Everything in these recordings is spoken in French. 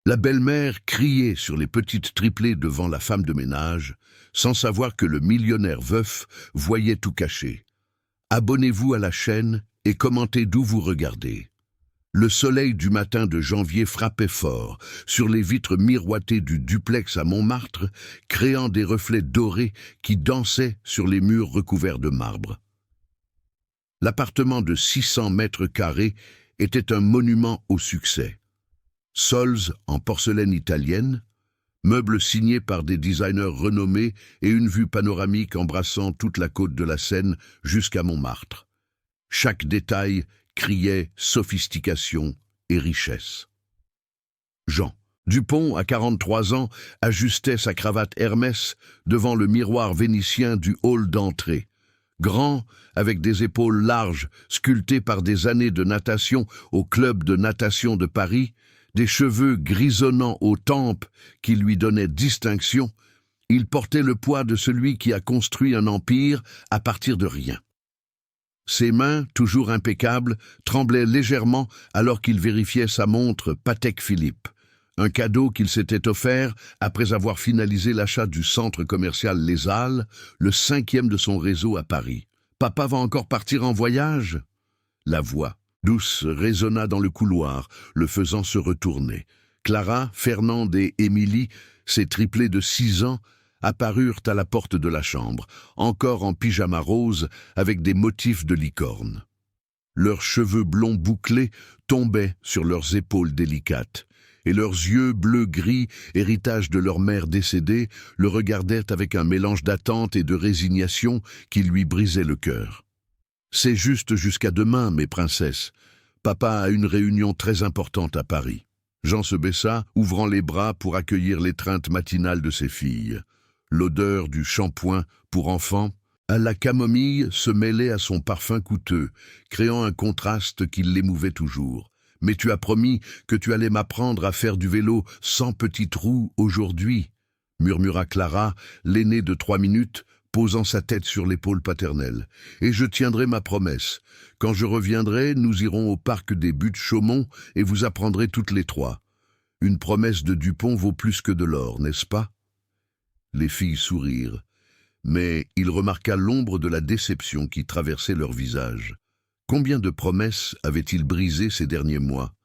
La belle-mère criait sur les petites triplées devant la femme de ménage, sans savoir que le millionnaire veuf voyait tout cacher. Abonnez-vous à la chaîne et commentez d'où vous regardez. Le soleil du matin de janvier frappait fort sur les vitres miroitées du duplex à Montmartre, créant des reflets dorés qui dansaient sur les murs recouverts de marbre. L'appartement de 600 mètres carrés était un monument au succès. Sols en porcelaine italienne, meubles signés par des designers renommés et une vue panoramique embrassant toute la côte de la Seine jusqu'à Montmartre. Chaque détail criait sophistication et richesse. Jean Dupont, à 43 ans, ajustait sa cravate Hermès devant le miroir vénitien du hall d'entrée. Grand, avec des épaules larges, sculptées par des années de natation au club de natation de Paris, des cheveux grisonnants aux tempes qui lui donnaient distinction, il portait le poids de celui qui a construit un empire à partir de rien. Ses mains, toujours impeccables, tremblaient légèrement alors qu'il vérifiait sa montre Patek Philippe, un cadeau qu'il s'était offert après avoir finalisé l'achat du centre commercial Les Halles, le 5e de son réseau à Paris. « Papa va encore partir en voyage ?» La voix douce résonna dans le couloir, le faisant se retourner. Clara, Fernande et Émilie, ses triplés de 6 ans, apparurent à la porte de la chambre, encore en pyjama rose avec des motifs de licorne. Leurs cheveux blonds bouclés tombaient sur leurs épaules délicates, et leurs yeux bleu-gris, héritage de leur mère décédée, le regardaient avec un mélange d'attente et de résignation qui lui brisait le cœur. « C'est juste jusqu'à demain, mes princesses. Papa a une réunion très importante à Paris. » Jean se baissa, ouvrant les bras pour accueillir l'étreinte matinale de ses filles. L'odeur du shampoing pour enfants à la camomille se mêlait à son parfum coûteux, créant un contraste qui l'émouvait toujours. « Mais tu as promis que tu allais m'apprendre à faire du vélo sans petite roue aujourd'hui, » murmura Clara, l'aînée de 3 minutes, posant sa tête sur l'épaule paternelle. « Et je tiendrai ma promesse. Quand je reviendrai, nous irons au parc des Buttes-Chaumont et vous apprendrez toutes les 3. Une promesse de Dupont vaut plus que de l'or, n'est-ce pas ?» Les filles sourirent, mais il remarqua l'ombre de la déception qui traversait leur visage. Combien de promesses avait-il brisées ces derniers mois?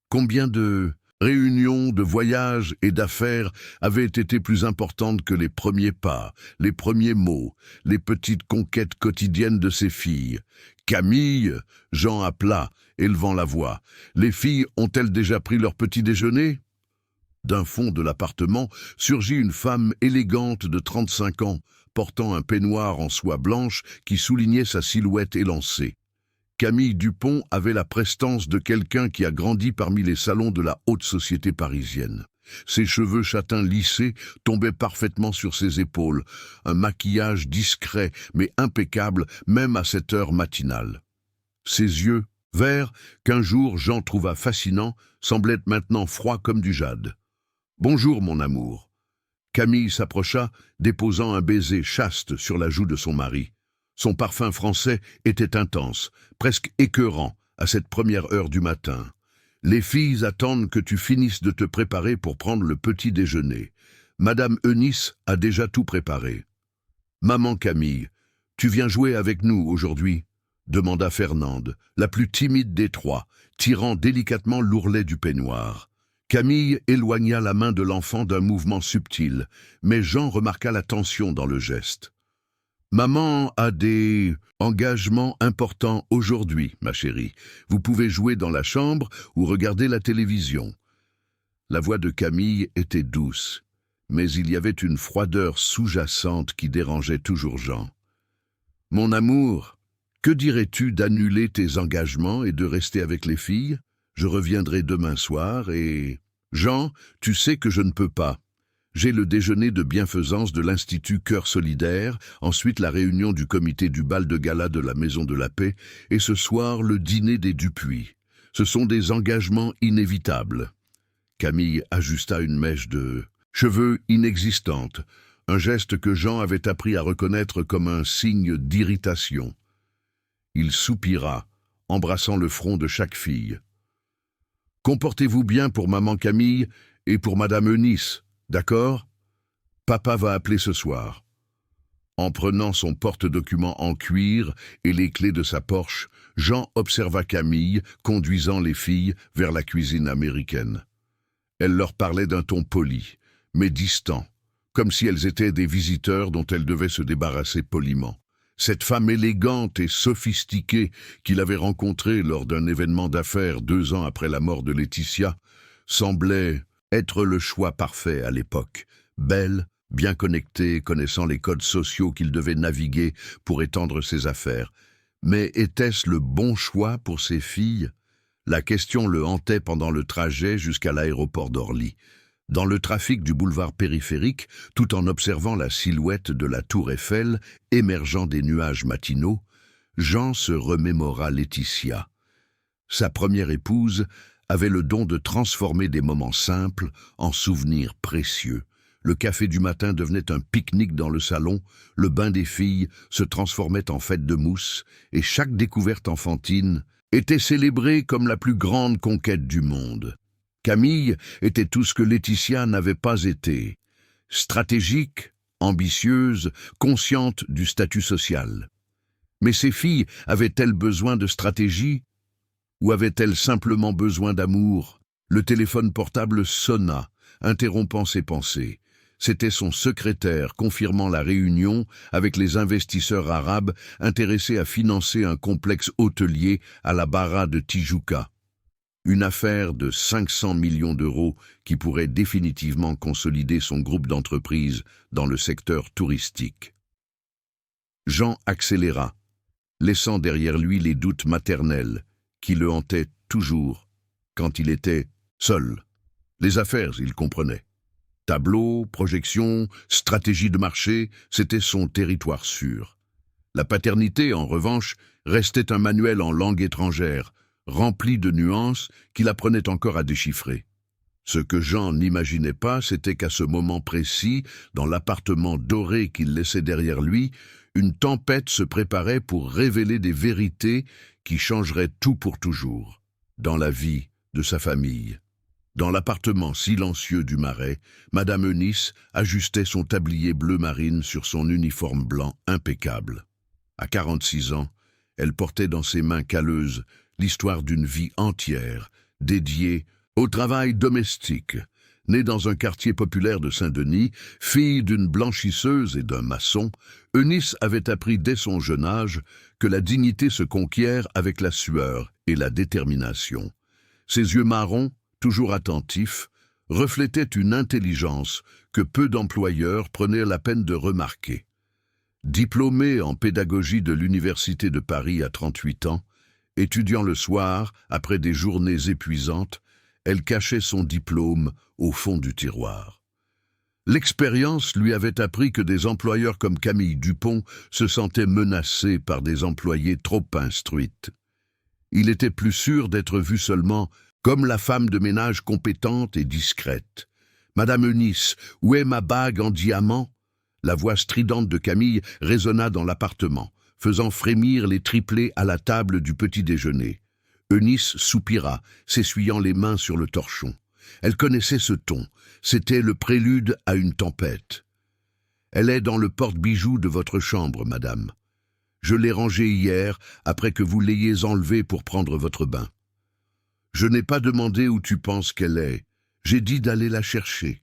Combien de réunions, de voyages et d'affaires avaient été plus importantes que les premiers pas, les premiers mots, les petites conquêtes quotidiennes de ses filles? « Camille !» Jean appela, élevant la voix. « Les filles ont-elles déjà pris leur petit déjeuner ?» D'un fond de l'appartement surgit une femme élégante de 35 ans, portant un peignoir en soie blanche qui soulignait sa silhouette élancée. Camille Dupont avait la prestance de quelqu'un qui a grandi parmi les salons de la haute société parisienne. Ses cheveux châtains lissés tombaient parfaitement sur ses épaules, un maquillage discret mais impeccable même à cette heure matinale. Ses yeux, verts, qu'un jour Jean trouva fascinants, semblaient maintenant froids comme du jade. « Bonjour, mon amour. » Camille s'approcha, déposant un baiser chaste sur la joue de son mari. Son parfum français était intense, presque écœurant, à cette première heure du matin. « Les filles attendent que tu finisses de te préparer pour prendre le petit déjeuner. Madame Eunice a déjà tout préparé. »« Maman Camille, tu viens jouer avec nous aujourd'hui ?» demanda Fernande, la plus timide des 3, tirant délicatement l'ourlet du peignoir. Camille éloigna la main de l'enfant d'un mouvement subtil, mais Jean remarqua la tension dans le geste. « Maman a des engagements importants aujourd'hui, ma chérie. Vous pouvez jouer dans la chambre ou regarder la télévision. » La voix de Camille était douce, mais il y avait une froideur sous-jacente qui dérangeait toujours Jean. « Mon amour, que dirais-tu d'annuler tes engagements et de rester avec les filles ? Je reviendrai demain soir et... » « Jean, tu sais que je ne peux pas. J'ai le déjeuner de bienfaisance de l'Institut Cœur Solidaire, ensuite la réunion du comité du bal de gala de la Maison de la Paix, et ce soir le dîner des Dupuis. Ce sont des engagements inévitables. » Camille ajusta une mèche de cheveux inexistante, un geste que Jean avait appris à reconnaître comme un signe d'irritation. Il soupira, embrassant le front de chaque fille. « Comportez-vous bien pour maman Camille et pour madame Eunice, d'accord? Papa va appeler ce soir. » En prenant son porte-documents en cuir et les clés de sa Porsche, Jean observa Camille conduisant les filles vers la cuisine américaine. Elle leur parlait d'un ton poli, mais distant, comme si elles étaient des visiteurs dont elle devait se débarrasser poliment. Cette femme élégante et sophistiquée qu'il avait rencontrée lors d'un événement d'affaires 2 ans après la mort de Laetitia semblait être le choix parfait à l'époque. Belle, bien connectée, connaissant les codes sociaux qu'il devait naviguer pour étendre ses affaires. Mais était-ce le bon choix pour ses filles? La question le hantait pendant le trajet jusqu'à l'aéroport d'Orly. Dans le trafic du boulevard périphérique, tout en observant la silhouette de la tour Eiffel émergeant des nuages matinaux, Jean se remémora Laetitia. Sa première épouse avait le don de transformer des moments simples en souvenirs précieux. Le café du matin devenait un pique-nique dans le salon, le bain des filles se transformait en fête de mousse, et chaque découverte enfantine était célébrée comme la plus grande conquête du monde. Camille était tout ce que Laetitia n'avait pas été. Stratégique, ambitieuse, consciente du statut social. Mais ces filles avaient-elles besoin de stratégie? Ou avaient-elles simplement besoin d'amour? Le téléphone portable sonna, interrompant ses pensées. C'était son secrétaire confirmant la réunion avec les investisseurs arabes intéressés à financer un complexe hôtelier à la Barra de Tijuca. Une affaire de 500 millions d'euros qui pourrait définitivement consolider son groupe d'entreprises dans le secteur touristique. Jean accéléra, laissant derrière lui les doutes maternels qui le hantaient toujours quand il était seul. Les affaires, il comprenait. Tableau, projection, stratégie de marché, c'était son territoire sûr. La paternité, en revanche, restait un manuel en langue étrangère, rempli de nuances qu'il apprenait encore à déchiffrer. Ce que Jean n'imaginait pas, c'était qu'à ce moment précis, dans l'appartement doré qu'il laissait derrière lui, une tempête se préparait pour révéler des vérités qui changeraient tout pour toujours, dans la vie de sa famille. Dans l'appartement silencieux du Marais, Madame Eunice ajustait son tablier bleu marine sur son uniforme blanc impeccable. À 46 ans, elle portait dans ses mains calleuses l'histoire d'une vie entière, dédiée au travail domestique. Née dans un quartier populaire de Saint-Denis, fille d'une blanchisseuse et d'un maçon, Eunice avait appris dès son jeune âge que la dignité se conquiert avec la sueur et la détermination. Ses yeux marrons, toujours attentifs, reflétaient une intelligence que peu d'employeurs prenaient la peine de remarquer. Diplômée en pédagogie de l'Université de Paris à 38 ans, étudiant le soir, après des journées épuisantes, elle cachait son diplôme au fond du tiroir. L'expérience lui avait appris que des employeurs comme Camille Dupont se sentaient menacés par des employées trop instruites. Il était plus sûr d'être vu seulement comme la femme de ménage compétente et discrète. « Madame Eunice, où est ma bague en diamant ?» La voix stridente de Camille résonna dans l'appartement, faisant frémir les triplés à la table du petit déjeuner. Eunice soupira, s'essuyant les mains sur le torchon. Elle connaissait ce ton, c'était le prélude à une tempête. « Elle est dans le porte-bijoux de votre chambre, madame. Je l'ai rangée hier, après que vous l'ayez enlevée pour prendre votre bain. Je n'ai pas demandé où tu penses qu'elle est, j'ai dit d'aller la chercher. »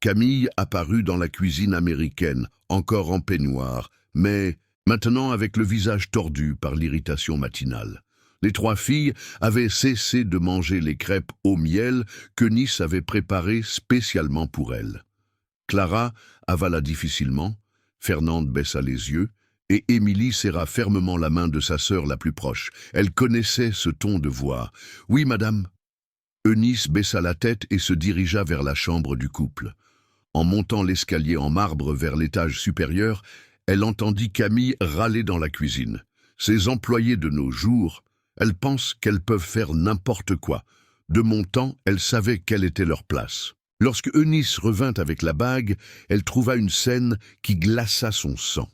Camille apparut dans la cuisine américaine, encore en peignoir, mais maintenant avec le visage tordu par l'irritation matinale. Les 3 filles avaient cessé de manger les crêpes au miel que Nice avait préparées spécialement pour elles. Clara avala difficilement, Fernande baissa les yeux, et Émilie serra fermement la main de sa sœur la plus proche. Elle connaissait ce ton de voix. « Oui, madame. » Eunice baissa la tête et se dirigea vers la chambre du couple. En montant l'escalier en marbre vers l'étage supérieur, elle entendit Camille râler dans la cuisine. Ces employés de nos jours, elles pensent qu'elles peuvent faire n'importe quoi. De mon temps, elles savaient quelle était leur place. Lorsque Eunice revint avec la bague, elle trouva une scène qui glaça son sang.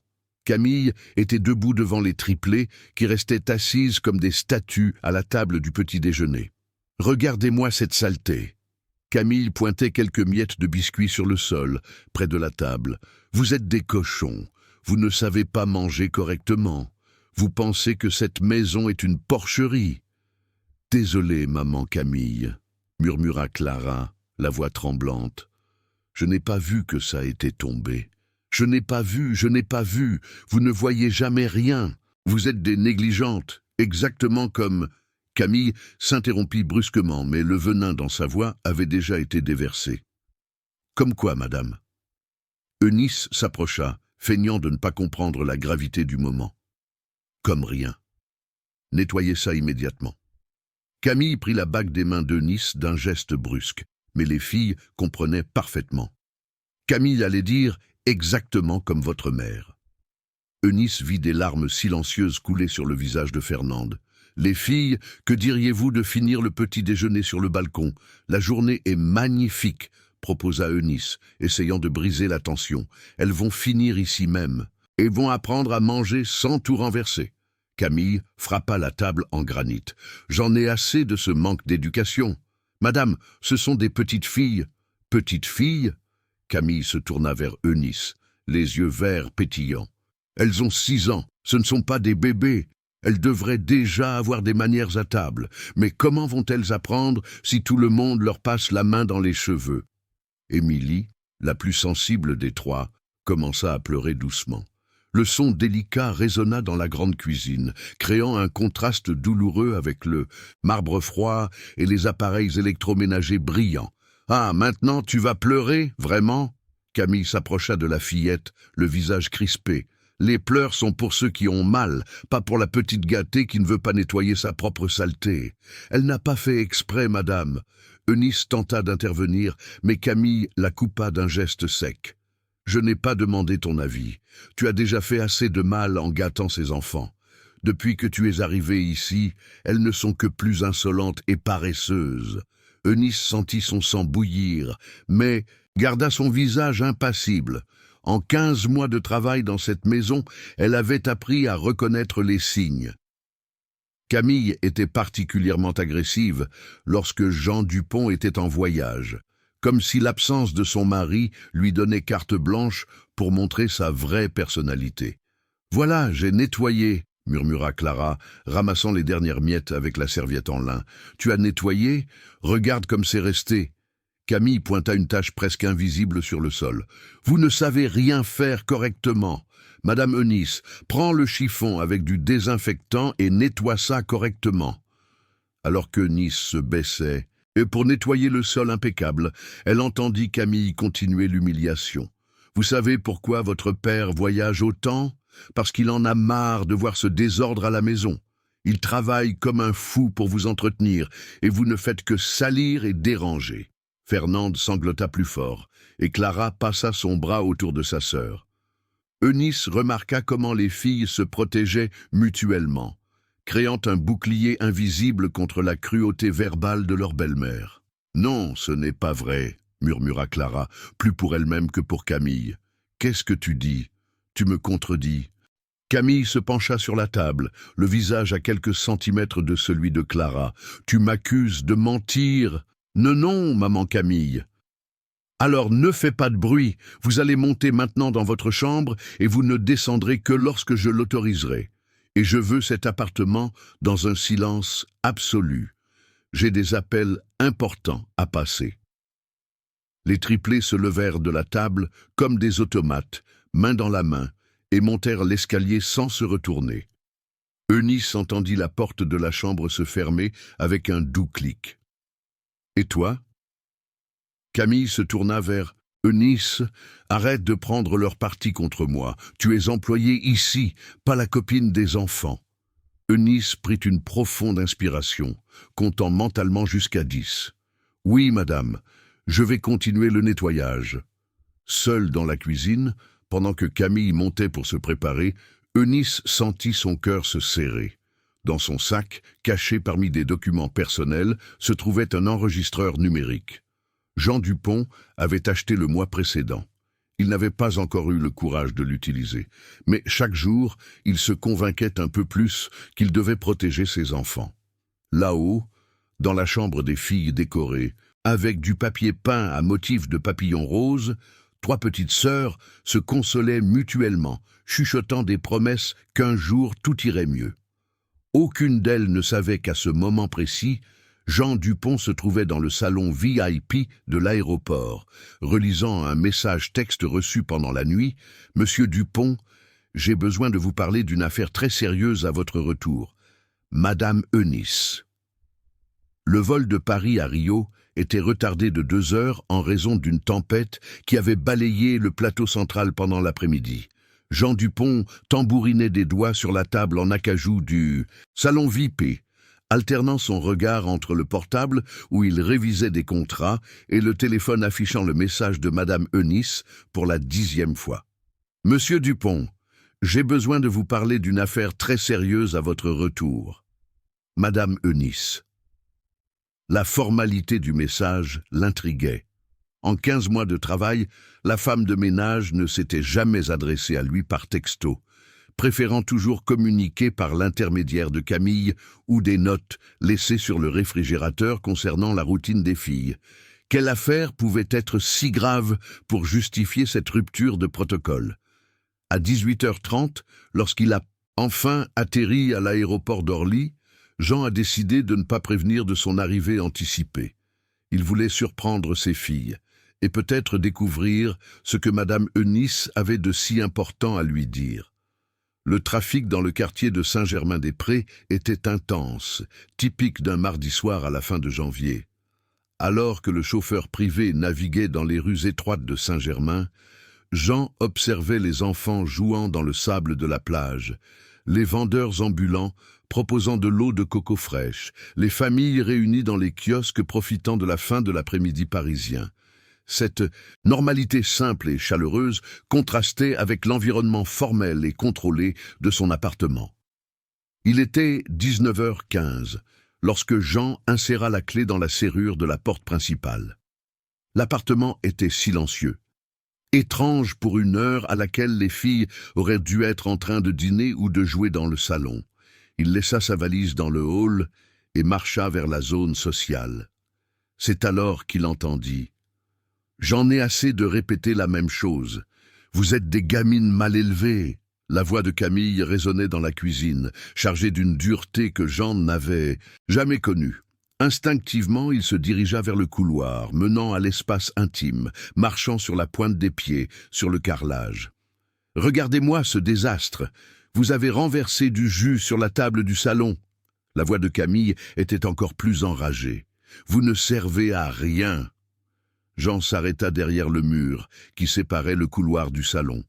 Camille était debout devant les triplés qui restaient assises comme des statues à la table du petit déjeuner. Regardez-moi cette saleté. Camille pointait quelques miettes de biscuits sur le sol, près de la table. Vous êtes des cochons. Vous ne savez pas manger correctement. Vous pensez que cette maison est une porcherie. Désolée, maman Camille, murmura Clara, la voix tremblante. Je n'ai pas vu que ça était tombé. Je n'ai pas vu. Vous ne voyez jamais rien. Vous êtes des négligentes, exactement comme... Camille s'interrompit brusquement, mais le venin dans sa voix avait déjà été déversé. Comme quoi, madame? Eunice s'approcha, feignant de ne pas comprendre la gravité du moment. Comme rien. Nettoyez ça immédiatement. Camille prit la bague des mains d'Eunice d'un geste brusque, mais les filles comprenaient parfaitement. Camille allait dire exactement comme votre mère. Eunice vit des larmes silencieuses couler sur le visage de Fernande. Les filles, que diriez-vous de finir le petit déjeuner sur le balcon? La journée est magnifique, proposa Eunice, essayant de briser la tension. Elles vont finir ici même, et vont apprendre à manger sans tout renverser. Camille frappa la table en granit. J'en ai assez de ce manque d'éducation. Madame, ce sont des petites filles. Petites filles? Camille se tourna vers Eunice, les yeux verts pétillants. Elles ont 6 ans, ce ne sont pas des bébés. Elles devraient déjà avoir des manières à table, mais comment vont-elles apprendre si tout le monde leur passe la main dans les cheveux? Émilie, la plus sensible des trois, commença à pleurer doucement. Le son délicat résonna dans la grande cuisine, créant un contraste douloureux avec le marbre froid et les appareils électroménagers brillants. « Ah, maintenant tu vas pleurer, vraiment ?» Camille s'approcha de la fillette, le visage crispé. Les pleurs sont pour ceux qui ont mal, pas pour la petite gâtée qui ne veut pas nettoyer sa propre saleté. Elle n'a pas fait exprès, madame. Eunice tenta d'intervenir, mais Camille la coupa d'un geste sec. Je n'ai pas demandé ton avis. Tu as déjà fait assez de mal en gâtant ces enfants. Depuis que tu es arrivée ici, elles ne sont que plus insolentes et paresseuses. Eunice sentit son sang bouillir, mais garda son visage impassible. En 15 mois de travail dans cette maison, elle avait appris à reconnaître les signes. Camille était particulièrement agressive lorsque Jean Dupont était en voyage, comme si l'absence de son mari lui donnait carte blanche pour montrer sa vraie personnalité. « Voilà, j'ai nettoyé », murmura Clara, ramassant les dernières miettes avec la serviette en lin. « Tu as nettoyé? Regarde comme c'est resté. » Camille pointa une tache presque invisible sur le sol. « Vous ne savez rien faire correctement. Madame Eunice, prends le chiffon avec du désinfectant et nettoie ça correctement. » Alors qu'Eunice se baissait, et pour nettoyer le sol impeccable, elle entendit Camille continuer l'humiliation. « Vous savez pourquoi votre père voyage autant? Parce qu'il en a marre de voir ce désordre à la maison. Il travaille comme un fou pour vous entretenir, et vous ne faites que salir et déranger. » Fernande sanglota plus fort, et Clara passa son bras autour de sa sœur. Eunice remarqua comment les filles se protégeaient mutuellement, créant un bouclier invisible contre la cruauté verbale de leur belle-mère. « Non, ce n'est pas vrai, » murmura Clara, plus pour elle-même que pour Camille. « Qu'est-ce que tu dis? Tu me contredis. » Camille se pencha sur la table, le visage à quelques centimètres de celui de Clara. « Tu m'accuses de mentir? » « Non, non, maman Camille. » « Alors ne fais pas de bruit, vous allez monter maintenant dans votre chambre et vous ne descendrez que lorsque je l'autoriserai. Et je veux cet appartement dans un silence absolu. J'ai des appels importants à passer. » Les triplés se levèrent de la table comme des automates, main dans la main, et montèrent l'escalier sans se retourner. Eunice entendit la porte de la chambre se fermer avec un doux clic. « Et toi ?» Camille se tourna vers « Eunice, arrête de prendre leur parti contre moi. Tu es employée ici, pas la copine des enfants. » Eunice prit une profonde inspiration, comptant mentalement jusqu'à 10. « Oui, madame, je vais continuer le nettoyage. » Seule dans la cuisine, pendant que Camille montait pour se préparer, Eunice sentit son cœur se serrer. Dans son sac, caché parmi des documents personnels, se trouvait un enregistreur numérique. Jean Dupont avait acheté le mois précédent. Il n'avait pas encore eu le courage de l'utiliser, mais chaque jour, il se convainquait un peu plus qu'il devait protéger ses enfants. Là-haut, Dans la chambre des filles décorée, avec du papier peint à motif de papillons roses, 3 petites sœurs se consolaient mutuellement, chuchotant des promesses qu'un jour tout irait mieux. Aucune d'elles ne savait qu'à ce moment précis, Jean Dupont se trouvait dans le salon VIP de l'aéroport, relisant un message texte reçu pendant la nuit. « Monsieur Dupont, j'ai besoin de vous parler d'une affaire très sérieuse à votre retour. Madame Eunice. » Le vol de Paris à Rio était retardé de 2 heures en raison d'une tempête qui avait balayé le plateau central pendant l'après-midi. Jean Dupont tambourinait des doigts sur la table en acajou du salon VIP, alternant son regard entre le portable où il révisait des contrats et le téléphone affichant le message de Madame Eunice pour la 10e fois. « Monsieur Dupont, j'ai besoin de vous parler d'une affaire très sérieuse à votre retour. Madame Eunice. » La formalité du message l'intriguait. En 15 mois de travail, la femme de ménage ne s'était jamais adressée à lui par texto, préférant toujours communiquer par l'intermédiaire de Camille ou des notes laissées sur le réfrigérateur concernant la routine des filles. Quelle affaire pouvait être si grave pour justifier cette rupture de protocole? À 18h30, lorsqu'il a enfin atterri à l'aéroport d'Orly, Jean a décidé de ne pas prévenir de son arrivée anticipée. Il voulait surprendre ses filles et peut-être découvrir ce que Madame Eunice avait de si important à lui dire. Le trafic dans le quartier de Saint-Germain-des-Prés était intense, typique d'un mardi soir à la fin de janvier. Alors que le chauffeur privé naviguait dans les rues étroites de Saint-Germain, Jean observait les enfants jouant dans le sable de la plage, les vendeurs ambulants proposant de l'eau de coco fraîche, les familles réunies dans les kiosques profitant de la fin de l'après-midi parisien. Cette normalité simple et chaleureuse contrastait avec l'environnement formel et contrôlé de son appartement. Il était 19h15 lorsque Jean inséra la clé dans la serrure de la porte principale. L'appartement était silencieux. Étrange pour une heure à laquelle les filles auraient dû être en train de dîner ou de jouer dans le salon. Il laissa sa valise dans le hall et marcha vers la zone sociale. C'est alors qu'il entendit « J'en ai assez de répéter la même chose. Vous êtes des gamines mal élevées. » La voix de Camille résonnait dans la cuisine, chargée d'une dureté que Jean n'avait jamais connue. Instinctivement, il se dirigea vers le couloir, menant à l'espace intime, marchant sur la pointe des pieds, sur le carrelage. « Regardez-moi ce désastre. Vous avez renversé du jus sur la table du salon. » La voix de Camille était encore plus enragée. « Vous ne servez à rien. » Jean s'arrêta derrière le mur qui séparait le couloir du salon.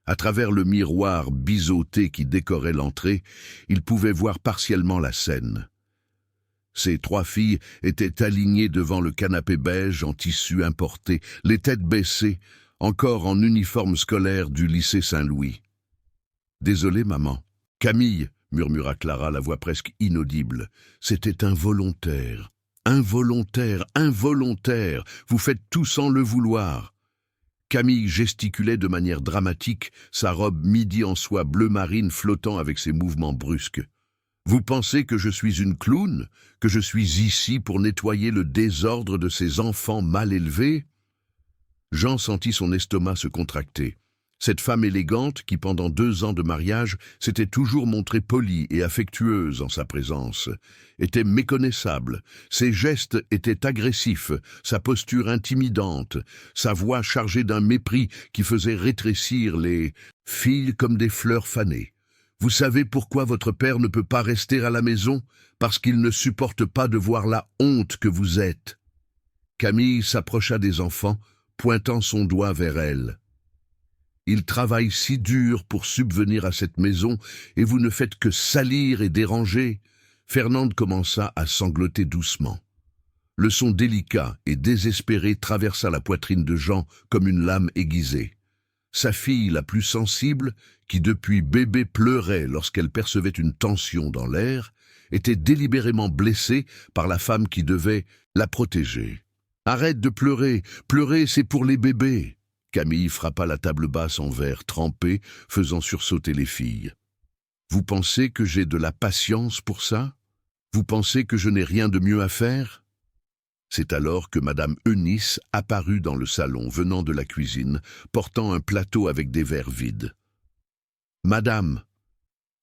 À travers le miroir biseauté qui décorait l'entrée, il pouvait voir partiellement la scène. Ces 3 filles étaient alignées devant le canapé beige en tissu importé, les têtes baissées, encore en uniforme scolaire du lycée Saint-Louis. « Désolé, maman. »« Camille » murmura Clara, la voix presque inaudible. « C'était involontaire. Involontaire, involontaire. Vous faites tout sans le vouloir. » Camille gesticulait de manière dramatique, sa robe midi en soie bleu marine flottant avec ses mouvements brusques. « Vous pensez que je suis une clown? Que je suis ici pour nettoyer le désordre de ces enfants mal élevés ?» Jean sentit son estomac se contracter. Cette femme élégante, qui pendant 2 ans de mariage s'était toujours montrée polie et affectueuse en sa présence, était méconnaissable. Ses gestes étaient agressifs, sa posture intimidante, sa voix chargée d'un mépris qui faisait rétrécir les filles comme des fleurs fanées. « Vous savez pourquoi votre père ne peut pas rester à la maison? Parce qu'il ne supporte pas de voir la honte que vous êtes. » Camille s'approcha des enfants, pointant son doigt vers elle. « Il travaille si dur pour subvenir à cette maison et vous ne faites que salir et déranger. » Fernande commença à sangloter doucement. Le son délicat et désespéré traversa la poitrine de Jean comme une lame aiguisée. Sa fille la plus sensible, qui depuis bébé pleurait lorsqu'elle percevait une tension dans l'air, était délibérément blessée par la femme qui devait la protéger. « Arrête de pleurer, pleurer c'est pour les bébés !» Camille frappa la table basse en verre trempé, faisant sursauter les filles. « Vous pensez que j'ai de la patience pour ça? Vous pensez que je n'ai rien de mieux à faire ?» C'est alors que madame Eunice apparut dans le salon, venant de la cuisine, portant un plateau avec des verres vides. « Madame,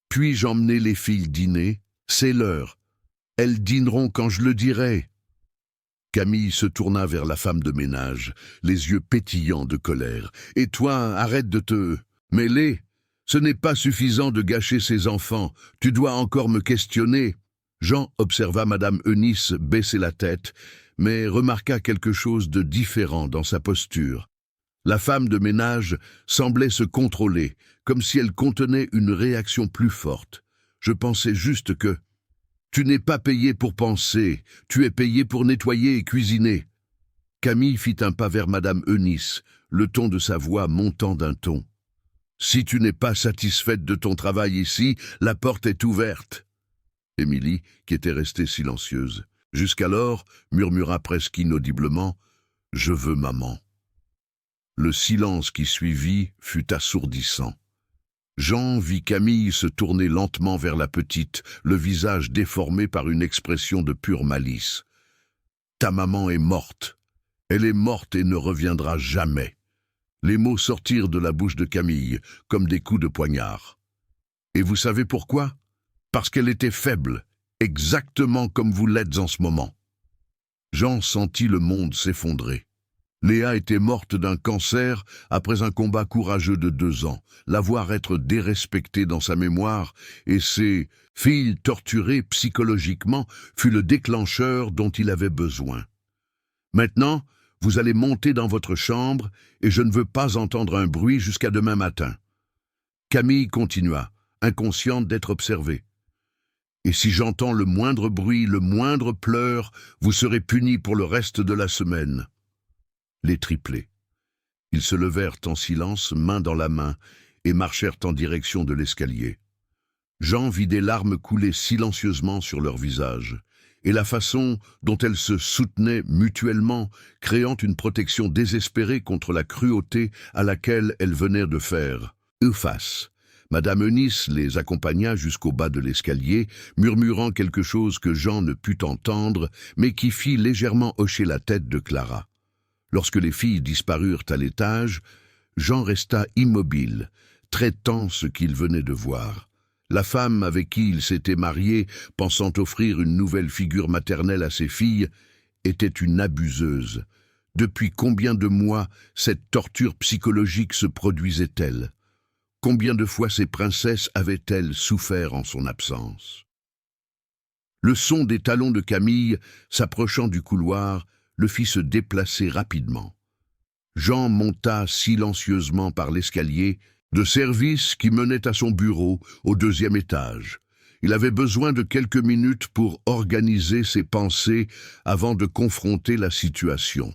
puis-je emmener les filles dîner? C'est l'heure. Elles dîneront quand je le dirai. » Camille se tourna vers la femme de ménage, les yeux pétillants de colère. « Et toi, arrête de te mêler. Ce n'est pas suffisant de gâcher ses enfants. Tu dois encore me questionner. » Jean observa madame Eunice baisser la tête, mais remarqua quelque chose de différent dans sa posture. La femme de ménage semblait se contrôler, comme si elle contenait une réaction plus forte. Je pensais juste que... Tu n'es pas payé pour penser, tu es payé pour nettoyer et cuisiner. Camille fit un pas vers madame Eunice, le ton de sa voix montant d'un ton. Si tu n'es pas satisfaite de ton travail ici, la porte est ouverte. Émilie, qui était restée silencieuse, jusqu'alors, murmura presque inaudiblement « Je veux maman ». Le silence qui suivit fut assourdissant. Jean vit Camille se tourner lentement vers la petite, le visage déformé par une expression de pure malice. « Ta maman est morte. Elle est morte et ne reviendra jamais. » Les mots sortirent de la bouche de Camille, comme des coups de poignard. « Et vous savez pourquoi ? Parce qu'elle était faible, exactement comme vous l'êtes en ce moment. » Jean sentit le monde s'effondrer. Léa était morte d'un cancer après un combat courageux de 2 ans. La voir être dérespectée dans sa mémoire et ses filles torturées psychologiquement fut le déclencheur dont il avait besoin. Maintenant, vous allez monter dans votre chambre et je ne veux pas entendre un bruit jusqu'à demain matin. Camille continua, inconsciente d'être observée. Et si j'entends le moindre bruit, le moindre pleur, vous serez punis pour le reste de la semaine. Les triplés. Ils se levèrent en silence, main dans la main, et marchèrent en direction de l'escalier. Jean vit des larmes couler silencieusement sur leurs visages, et la façon dont elles se soutenaient mutuellement, créant une protection désespérée contre la cruauté à laquelle elles venaient de faire face. Madame Eunice les accompagna jusqu'au bas de l'escalier, murmurant quelque chose que Jean ne put entendre, mais qui fit légèrement hocher la tête de Clara. Lorsque les filles disparurent à l'étage, Jean resta immobile, traitant ce qu'il venait de voir. La femme avec qui il s'était marié, pensant offrir une nouvelle figure maternelle à ses filles, était une abuseuse. Depuis combien de mois cette torture psychologique se produisait-elle ? Combien de fois ces princesses avaient-elles souffert en son absence? Le son des talons de Camille, s'approchant du couloir, le fit se déplacer rapidement. Jean monta silencieusement par l'escalier de service qui menait à son bureau au 2e étage. Il avait besoin de quelques minutes pour organiser ses pensées avant de confronter la situation.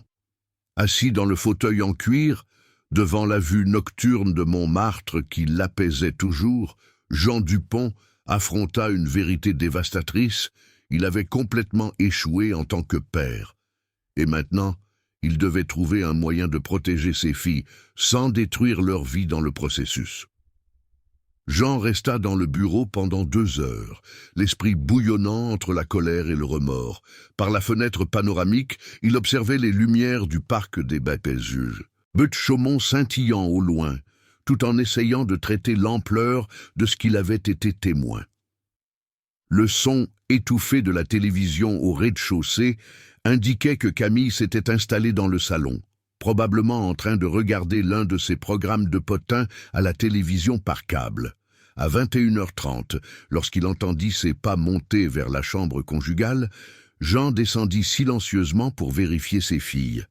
Assis dans le fauteuil en cuir, devant la vue nocturne de Montmartre qui l'apaisait toujours, Jean Dupont affronta une vérité dévastatrice. Il avait complètement échoué en tant que père. Et maintenant, il devait trouver un moyen de protéger ses filles sans détruire leur vie dans le processus. Jean resta dans le bureau pendant 2 heures, l'esprit bouillonnant entre la colère et le remords. Par la fenêtre panoramique, il observait les lumières du parc des Bapézuges. Chaumont scintillant au loin, tout en essayant de traiter l'ampleur de ce qu'il avait été témoin. Le son étouffé de la télévision au rez-de-chaussée indiquait que Camille s'était installée dans le salon, probablement en train de regarder l'un de ses programmes de potins à la télévision par câble. À 21h30, lorsqu'il entendit ses pas monter vers la chambre conjugale, Jean descendit silencieusement pour vérifier ses filles.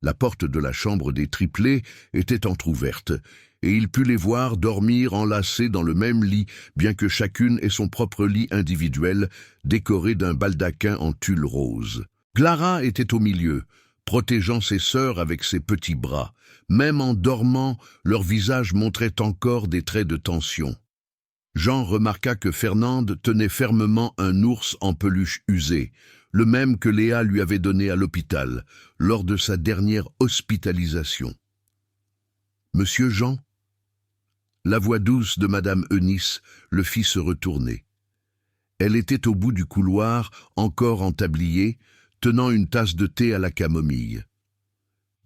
La porte de la chambre des triplés était entr'ouverte, et il put les voir dormir enlacées dans le même lit, bien que chacune ait son propre lit individuel, décoré d'un baldaquin en tulle rose. Clara était au milieu, protégeant ses sœurs avec ses petits bras. Même en dormant, leurs visages montraient encore des traits de tension. Jean remarqua que Fernande tenait fermement un ours en peluche usé, le même que Léa lui avait donné à l'hôpital, lors de sa dernière hospitalisation. « Monsieur Jean ?» La voix douce de madame Eunice le fit se retourner. Elle était au bout du couloir, encore en tablier, tenant une tasse de thé à la camomille.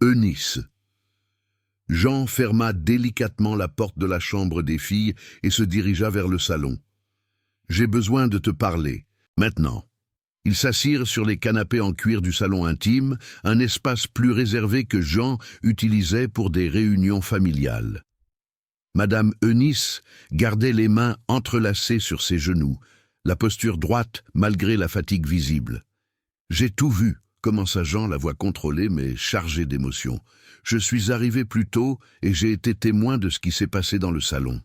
Eunice. Jean ferma délicatement la porte de la chambre des filles et se dirigea vers le salon. « J'ai besoin de te parler, maintenant. » Ils s'assirent sur les canapés en cuir du salon intime, un espace plus réservé que Jean utilisait pour des réunions familiales. Madame Eunice gardait les mains entrelacées sur ses genoux, la posture droite malgré la fatigue visible. « J'ai tout vu », commença Jean, la voix contrôlée mais chargée d'émotion. « Je suis arrivé plus tôt et j'ai été témoin de ce qui s'est passé dans le salon. »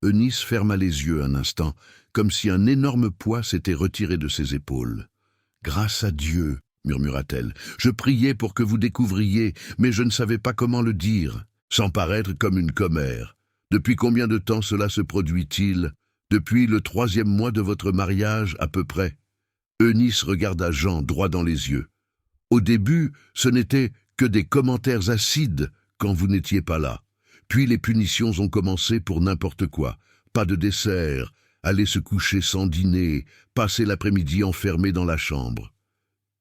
Eunice ferma les yeux un instant, comme si un énorme poids s'était retiré de ses épaules. « Grâce à Dieu », murmura-t-elle, « je priais pour que vous découvriez, mais je ne savais pas comment le dire, sans paraître comme une commère. Depuis combien de temps cela se produit-il? Depuis le 3e mois de votre mariage, à peu près. » Eunice regarda Jean droit dans les yeux. « Au début, ce n'était que des commentaires acides quand vous n'étiez pas là. Puis les punitions ont commencé pour n'importe quoi. Pas de dessert, aller se coucher sans dîner, passer l'après-midi enfermé dans la chambre. »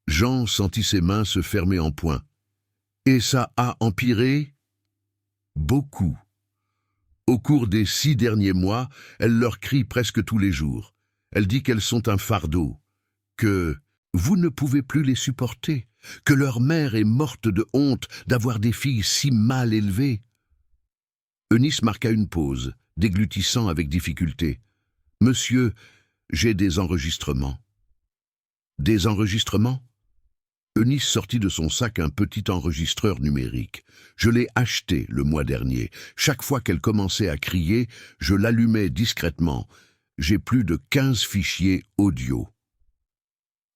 Jean sentit ses mains se fermer en poing. « Et ça a empiré ?» « Beaucoup. Au cours des 6 derniers mois, elle leur crie presque tous les jours. Elle dit qu'elles sont un fardeau, que vous ne pouvez plus les supporter, que leur mère est morte de honte d'avoir des filles si mal élevées. » Eunice marqua une pause, déglutissant avec difficulté. « Monsieur, j'ai des enregistrements. » « Des enregistrements ?» Eunice sortit de son sac un petit enregistreur numérique. « Je l'ai acheté le mois dernier. Chaque fois qu'elle commençait à crier, je l'allumais discrètement. J'ai plus de 15 fichiers audio. »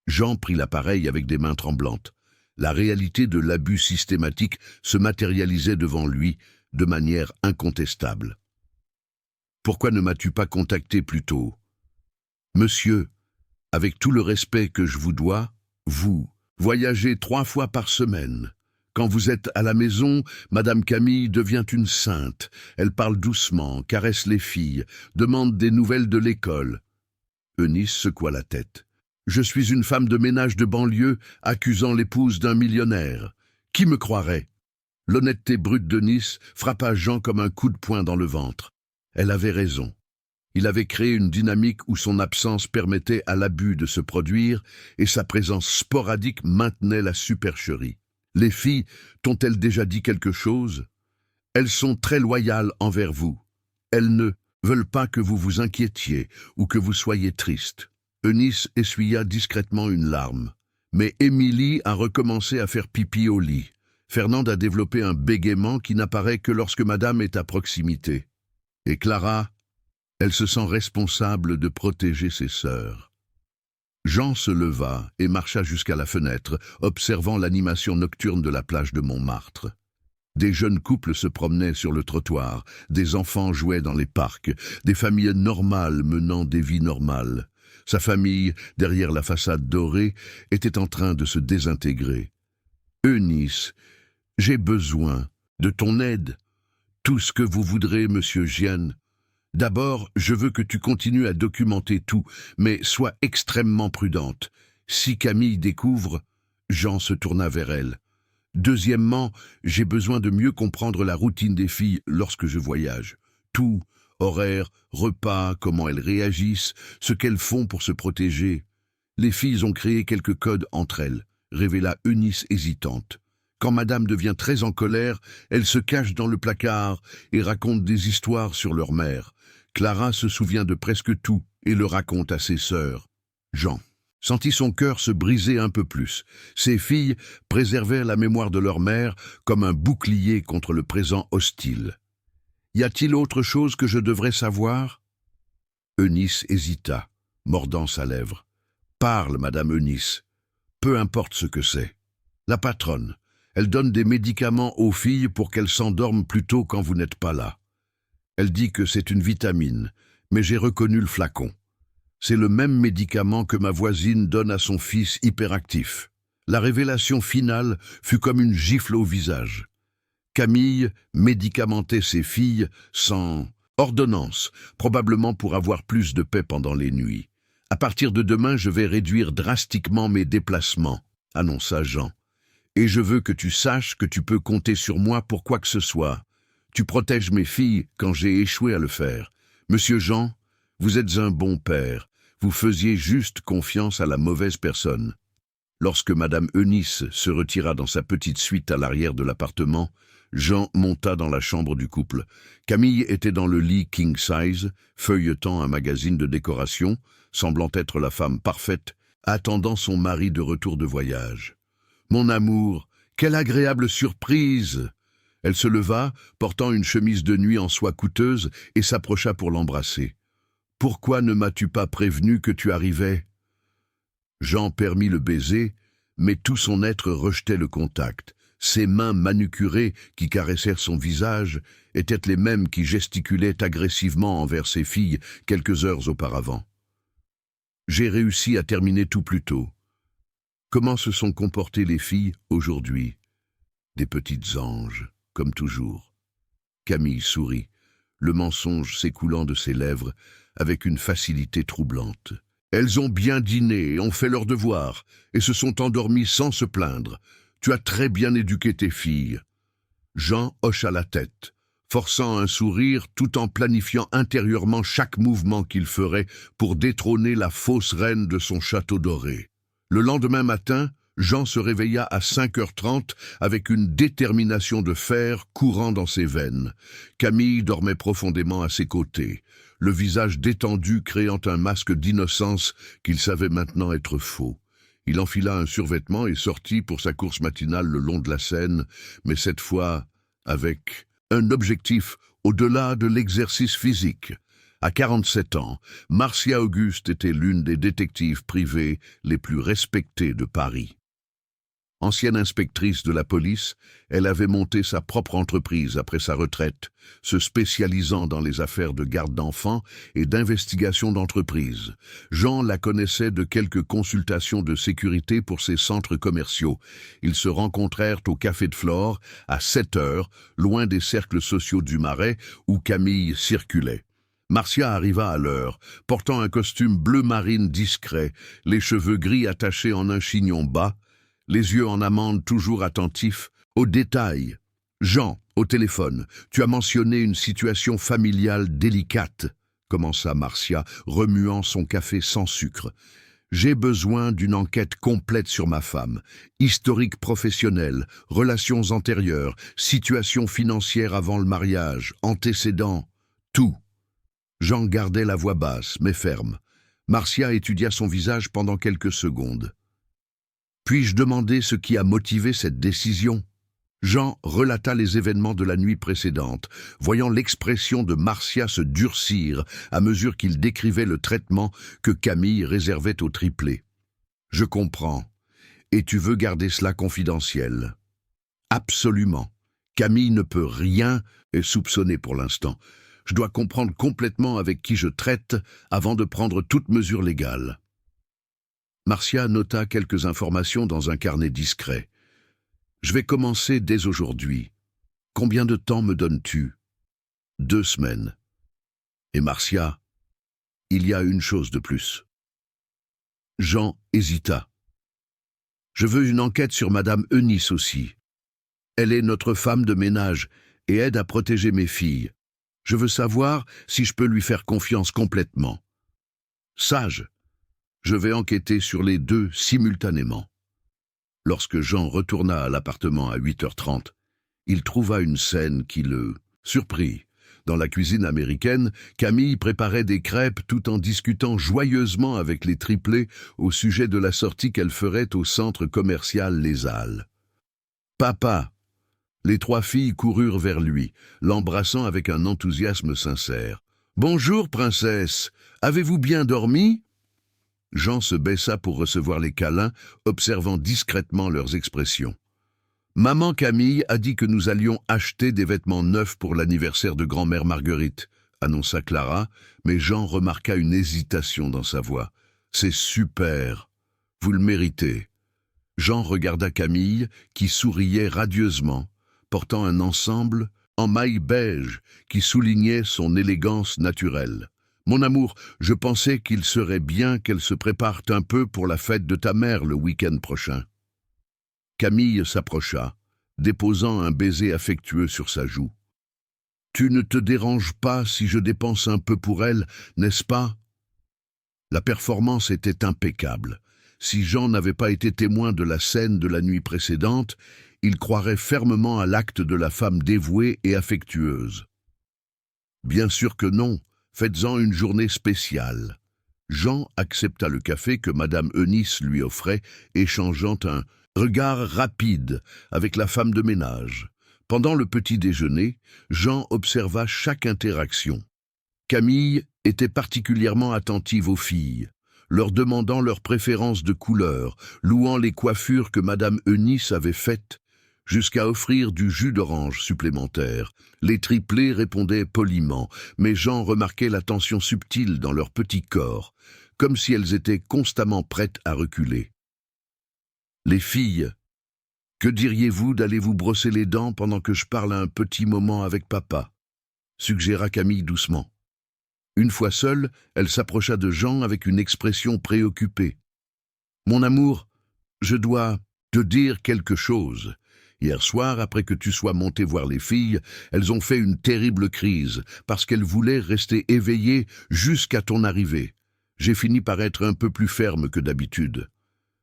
Jean prit l'appareil avec des mains tremblantes. La réalité de l'abus systématique se matérialisait devant lui de manière incontestable. « Pourquoi ne m'as-tu pas contacté plus tôt ? Monsieur, avec tout le respect que je vous dois, vous voyagez 3 fois par semaine. Quand vous êtes à la maison, Madame Camille devient une sainte. Elle parle doucement, caresse les filles, demande des nouvelles de l'école. » Eunice secoua la tête. « Je suis une femme de ménage de banlieue accusant l'épouse d'un millionnaire. Qui me croirait ?» L'honnêteté brute d'Eunice frappa Jean comme un coup de poing dans le ventre. Elle avait raison. Il avait créé une dynamique où son absence permettait à l'abus de se produire et sa présence sporadique maintenait la supercherie. Les filles t'ont-elles déjà dit quelque chose? Elles sont très loyales envers vous. Elles ne veulent pas que vous vous inquiétiez ou que vous soyez triste. Eunice essuya discrètement une larme. Mais Émilie a recommencé à faire pipi au lit. Fernande a développé un bégaiement qui n'apparaît que lorsque madame est à proximité. Et Clara, elle se sent responsable de protéger ses sœurs. Jean se leva et marcha jusqu'à la fenêtre, observant l'animation nocturne de la plage de Montmartre. Des jeunes couples se promenaient sur le trottoir, des enfants jouaient dans les parcs, des familles normales menant des vies normales. Sa famille, derrière la façade dorée, était en train de se désintégrer. « Eunice, j'ai besoin de ton aide. Tout ce que vous voudrez, monsieur Gien. D'abord, je veux que tu continues à documenter tout, mais sois extrêmement prudente. Si Camille découvre... » Jean se tourna vers elle. « Deuxièmement, j'ai besoin de mieux comprendre la routine des filles lorsque je voyage. Tout, horaire, repas, comment elles réagissent, ce qu'elles font pour se protéger. Les filles ont créé quelques codes entre elles, » révéla Eunice hésitante. Quand madame devient très en colère, elle se cache dans le placard et raconte des histoires sur leur mère. Clara se souvient de presque tout et le raconte à ses sœurs. Jean sentit son cœur se briser un peu plus. Ses filles préservaient la mémoire de leur mère comme un bouclier contre le présent hostile. « Y a-t-il autre chose que je devrais savoir ?» Eunice hésita, mordant sa lèvre. « Parle, madame Eunice. Peu importe ce que c'est. La patronne. Elle donne des médicaments aux filles pour qu'elles s'endorment plus tôt quand vous n'êtes pas là. Elle dit que c'est une vitamine, mais j'ai reconnu le flacon. C'est le même médicament que ma voisine donne à son fils hyperactif. La révélation finale fut comme une gifle au visage. Camille médicamentait ses filles sans ordonnance, probablement pour avoir plus de paix pendant les nuits. À partir de demain, je vais réduire drastiquement mes déplacements, annonça Jean. Et je veux que tu saches que tu peux compter sur moi pour quoi que ce soit. Tu protèges mes filles quand j'ai échoué à le faire. Monsieur Jean, vous êtes un bon père. Vous faisiez juste confiance à la mauvaise personne. Lorsque Madame Eunice se retira dans sa petite suite à l'arrière de l'appartement, Jean monta dans la chambre du couple. Camille était dans le lit king size, feuilletant un magazine de décoration, semblant être la femme parfaite, attendant son mari de retour de voyage. « Mon amour, quelle agréable surprise !» Elle se leva, portant une chemise de nuit en soie coûteuse, et s'approcha pour l'embrasser. « Pourquoi ne m'as-tu pas prévenu que tu arrivais ?» Jean permit le baiser, mais tout son être rejetait le contact. Ses mains manucurées qui caressèrent son visage étaient les mêmes qui gesticulaient agressivement envers ses filles quelques heures auparavant. « J'ai réussi à terminer tout plus tôt. Comment se sont comportées les filles aujourd'hui? Des petites anges, comme toujours. » Camille sourit, le mensonge s'écoulant de ses lèvres avec une facilité troublante. « Elles ont bien dîné et ont fait leur devoir, et se sont endormies sans se plaindre. Tu as très bien éduqué tes filles. » Jean hocha la tête, forçant un sourire tout en planifiant intérieurement chaque mouvement qu'il ferait pour détrôner la fausse reine de son château doré. Le lendemain matin, Jean se réveilla à 5h30 avec une détermination de fer courant dans ses veines. Camille dormait profondément à ses côtés, le visage détendu créant un masque d'innocence qu'il savait maintenant être faux. Il enfila un survêtement et sortit pour sa course matinale le long de la Seine, mais cette fois avec un objectif au-delà de l'exercice physique. À 47 ans, Marcia Auguste était l'une des détectives privées les plus respectées de Paris. Ancienne inspectrice de la police, elle avait monté sa propre entreprise après sa retraite, se spécialisant dans les affaires de garde d'enfants et d'investigation d'entreprise. Jean la connaissait de quelques consultations de sécurité pour ses centres commerciaux. Ils se rencontrèrent au Café de Flore à 7h, loin des cercles sociaux du Marais où Camille circulait. Marcia arriva à l'heure, portant un costume bleu marine discret, les cheveux gris attachés en un chignon bas, les yeux en amande toujours attentifs aux détails. « Jean, au téléphone, tu as mentionné une situation familiale délicate, » commença Marcia, remuant son café sans sucre. « J'ai besoin d'une enquête complète sur ma femme. Historique professionnel, relations antérieures, situation financière avant le mariage, antécédents, tout. » Jean gardait la voix basse, mais ferme. Marcia étudia son visage pendant quelques secondes. « Puis-je demander ce qui a motivé cette décision ?» Jean relata les événements de la nuit précédente, voyant l'expression de Marcia se durcir à mesure qu'il décrivait le traitement que Camille réservait au triplé. « Je comprends. Et tu veux garder cela confidentiel ?»« Absolument. Camille ne peut rien soupçonner pour l'instant. Je dois comprendre complètement avec qui je traite avant de prendre toute mesure légale. » Marcia nota quelques informations dans un carnet discret. « Je vais commencer dès aujourd'hui. Combien de temps me donnes-tu ? » « 2 semaines. » Et Marcia, il y a une chose de plus. Jean hésita. « Je veux une enquête sur Madame Eunice aussi. Elle est notre femme de ménage et aide à protéger mes filles. Je veux savoir si je peux lui faire confiance complètement. Sage. Je vais enquêter sur les deux simultanément. » Lorsque Jean retourna à l'appartement à 8h30, il trouva une scène qui le surprit. Dans la cuisine américaine, Camille préparait des crêpes tout en discutant joyeusement avec les triplés au sujet de la sortie qu'elle ferait au centre commercial Les Halles. « Papa !» Les 3 filles coururent vers lui, l'embrassant avec un enthousiasme sincère. « Bonjour, princesse. Avez-vous bien dormi ?» Jean se baissa pour recevoir les câlins, observant discrètement leurs expressions. « Maman Camille a dit que nous allions acheter des vêtements neufs pour l'anniversaire de grand-mère Marguerite, » annonça Clara, mais Jean remarqua une hésitation dans sa voix. « C'est super. Vous le méritez. » Jean regarda Camille, qui souriait radieusement, portant un ensemble en maille beige qui soulignait son élégance naturelle. « Mon amour, je pensais qu'il serait bien qu'elle se prépare un peu pour la fête de ta mère le week-end prochain. » Camille s'approcha, déposant un baiser affectueux sur sa joue. « Tu ne te déranges pas si je dépense un peu pour elle, n'est-ce pas ?» La performance était impeccable. Si Jean n'avait pas été témoin de la scène de la nuit précédente, il croirait fermement à l'acte de la femme dévouée et affectueuse. « Bien sûr que non, faites-en une journée spéciale. » Jean accepta le café que Madame Eunice lui offrait, échangeant un regard rapide avec la femme de ménage. Pendant le petit déjeuner, Jean observa chaque interaction. Camille était particulièrement attentive aux filles, leur demandant leurs préférences de couleur, louant les coiffures que Madame Eunice avait faites, jusqu'à offrir du jus d'orange supplémentaire. Les triplés répondaient poliment, mais Jean remarquait la tension subtile dans leur petit corps, comme si elles étaient constamment prêtes à reculer. « Les filles, que diriez-vous d'aller vous brosser les dents pendant que je parle un petit moment avec papa ?» suggéra Camille doucement. Une fois seule, elle s'approcha de Jean avec une expression préoccupée. « Mon amour, je dois te dire quelque chose. Hier soir, après que tu sois monté voir les filles, elles ont fait une terrible crise parce qu'elles voulaient rester éveillées jusqu'à ton arrivée. J'ai fini par être un peu plus ferme que d'habitude. »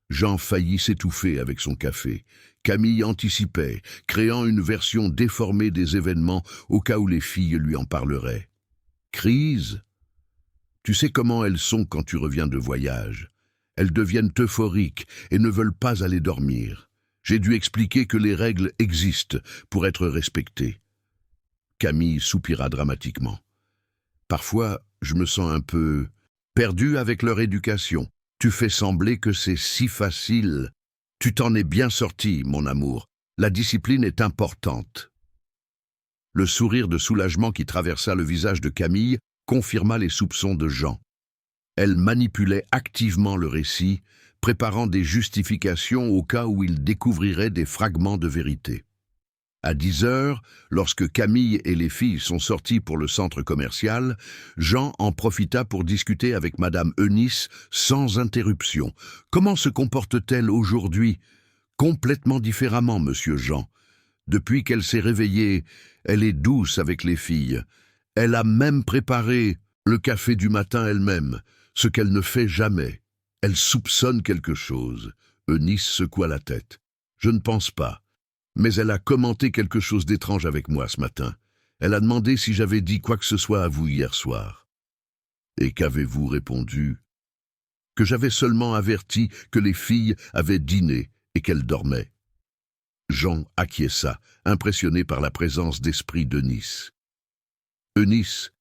Jean faillit s'étouffer avec son café. Camille anticipait, créant une version déformée des événements au cas où les filles lui en parleraient. « Crise ? Tu sais comment elles sont quand tu reviens de voyage. Elles deviennent euphoriques et ne veulent pas aller dormir. J'ai dû expliquer que les règles existent pour être respectées. » Camille soupira dramatiquement. « Parfois, je me sens un peu perdu avec leur éducation. Tu fais sembler que c'est si facile. Tu t'en es bien sorti, mon amour. La discipline est importante. » Le sourire de soulagement qui traversa le visage de Camille confirma les soupçons de Jean. Elle manipulait activement le récit, préparant des justifications au cas où il découvrirait des fragments de vérité. À 10 heures, lorsque Camille et les filles sont sorties pour le centre commercial, Jean en profita pour discuter avec Madame Eunice sans interruption. « Comment se comporte-t-elle aujourd'hui ? » ?»« Complètement différemment, monsieur Jean. Depuis qu'elle s'est réveillée, elle est douce avec les filles. Elle a même préparé le café du matin elle-même, ce qu'elle ne fait jamais. Elle soupçonne quelque chose. » Eunice secoua la tête. « Je ne pense pas. Mais elle a commenté quelque chose d'étrange avec moi ce matin. Elle a demandé si j'avais dit quoi que ce soit à vous hier soir. » »« Et qu'avez-vous répondu ? » ?»« Que j'avais seulement averti que les filles avaient dîné et qu'elles dormaient. » Jean acquiesça, impressionné par la présence d'esprit d'Eunice. « Eunice,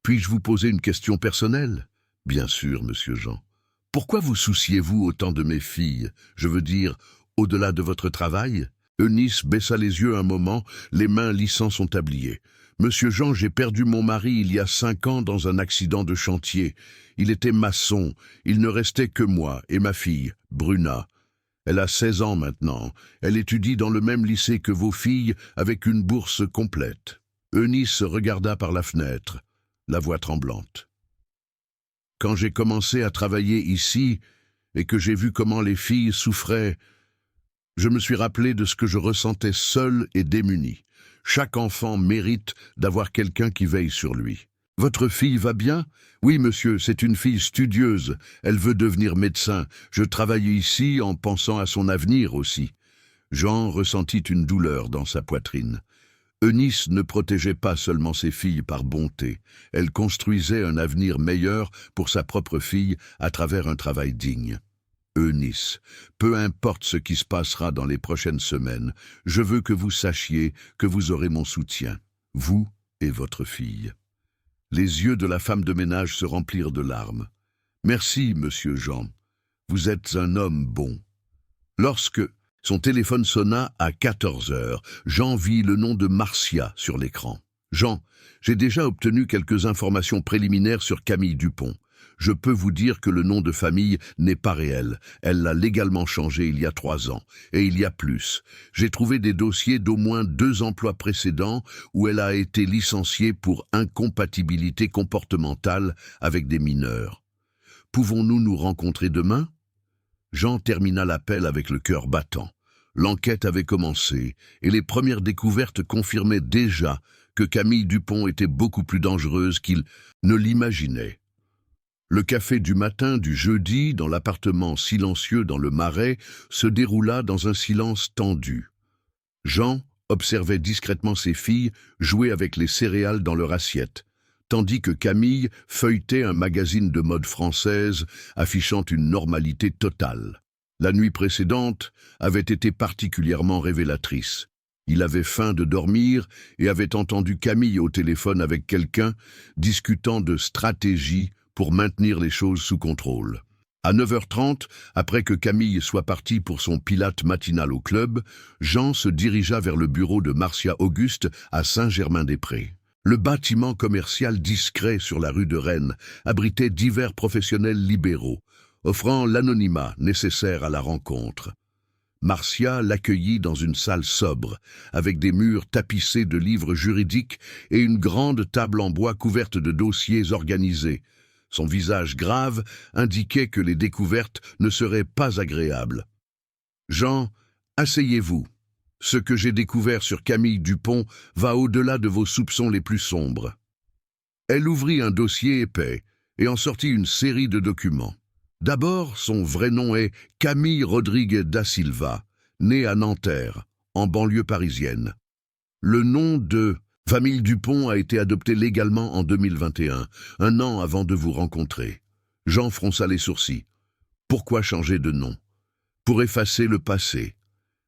puis-je vous poser une question personnelle ? » ?»« Bien sûr, monsieur Jean. Pourquoi vous souciez-vous autant de mes filles ? Je veux dire, au-delà de votre travail ?» Eunice baissa les yeux un moment, les mains lissant son tablier. « Monsieur Jean, j'ai perdu mon mari il y a 5 ans dans un accident de chantier. Il était maçon, il ne restait que moi et ma fille, Bruna. Elle a 16 ans maintenant. Elle étudie dans le même lycée que vos filles avec une bourse complète. » Eunice regarda par la fenêtre, la voix tremblante. « Quand j'ai commencé à travailler ici et que j'ai vu comment les filles souffraient, je me suis rappelé de ce que je ressentais seul et démuni. Chaque enfant mérite d'avoir quelqu'un qui veille sur lui. Votre fille va bien ? Oui, monsieur, c'est une fille studieuse. Elle veut devenir médecin. Je travaille ici en pensant à son avenir aussi. » Jean ressentit une douleur dans sa poitrine. Eunice ne protégeait pas seulement ses filles par bonté. Elle construisait un avenir meilleur pour sa propre fille à travers un travail digne. Eunice, peu importe ce qui se passera dans les prochaines semaines, je veux que vous sachiez que vous aurez mon soutien, vous et votre fille. » Les yeux de la femme de ménage se remplirent de larmes. « Merci, monsieur Jean. Vous êtes un homme bon. » Lorsque son téléphone sonna à 14 heures, Jean vit le nom de Marcia sur l'écran. « Jean, j'ai déjà obtenu quelques informations préliminaires sur Camille Dupont. Je peux vous dire que le nom de famille n'est pas réel. Elle l'a légalement changé il y a 3 ans. Et il y a plus. J'ai trouvé des dossiers d'au moins 2 emplois précédents où elle a été licenciée pour incompatibilité comportementale avec des mineurs. Pouvons-nous nous rencontrer demain? Jean termina l'appel avec le cœur battant. L'enquête avait commencé et les premières découvertes confirmaient déjà que Camille Dupont était beaucoup plus dangereuse qu'il ne l'imaginait. Le café du matin du jeudi, dans l'appartement silencieux dans le Marais, se déroula dans un silence tendu. Jean observait discrètement ses filles jouer avec les céréales dans leur assiette, tandis que Camille feuilletait un magazine de mode française affichant une normalité totale. La nuit précédente avait été particulièrement révélatrice. Il avait faim de dormir et avait entendu Camille au téléphone avec quelqu'un discutant de stratégie pour maintenir les choses sous contrôle. À 9h30, après que Camille soit partie pour son pilate matinal au club, Jean se dirigea vers le bureau de Marcia Auguste à Saint-Germain-des-Prés. Le bâtiment commercial discret sur la rue de Rennes abritait divers professionnels libéraux, offrant l'anonymat nécessaire à la rencontre. Marcia l'accueillit dans une salle sobre, avec des murs tapissés de livres juridiques et une grande table en bois couverte de dossiers organisés. Son visage grave indiquait que les découvertes ne seraient pas agréables. « Jean, asseyez-vous. Ce que j'ai découvert sur Camille Dupont va au-delà de vos soupçons les plus sombres. » Elle ouvrit un dossier épais et en sortit une série de documents. D'abord, son vrai nom est Camille Rodriguez da Silva, née à Nanterre, en banlieue parisienne. Le nom de famille Dupont a été adopté légalement en 2021, un an avant de vous rencontrer. Jean fronça les sourcils. Pourquoi changer de nom? Pour effacer le passé.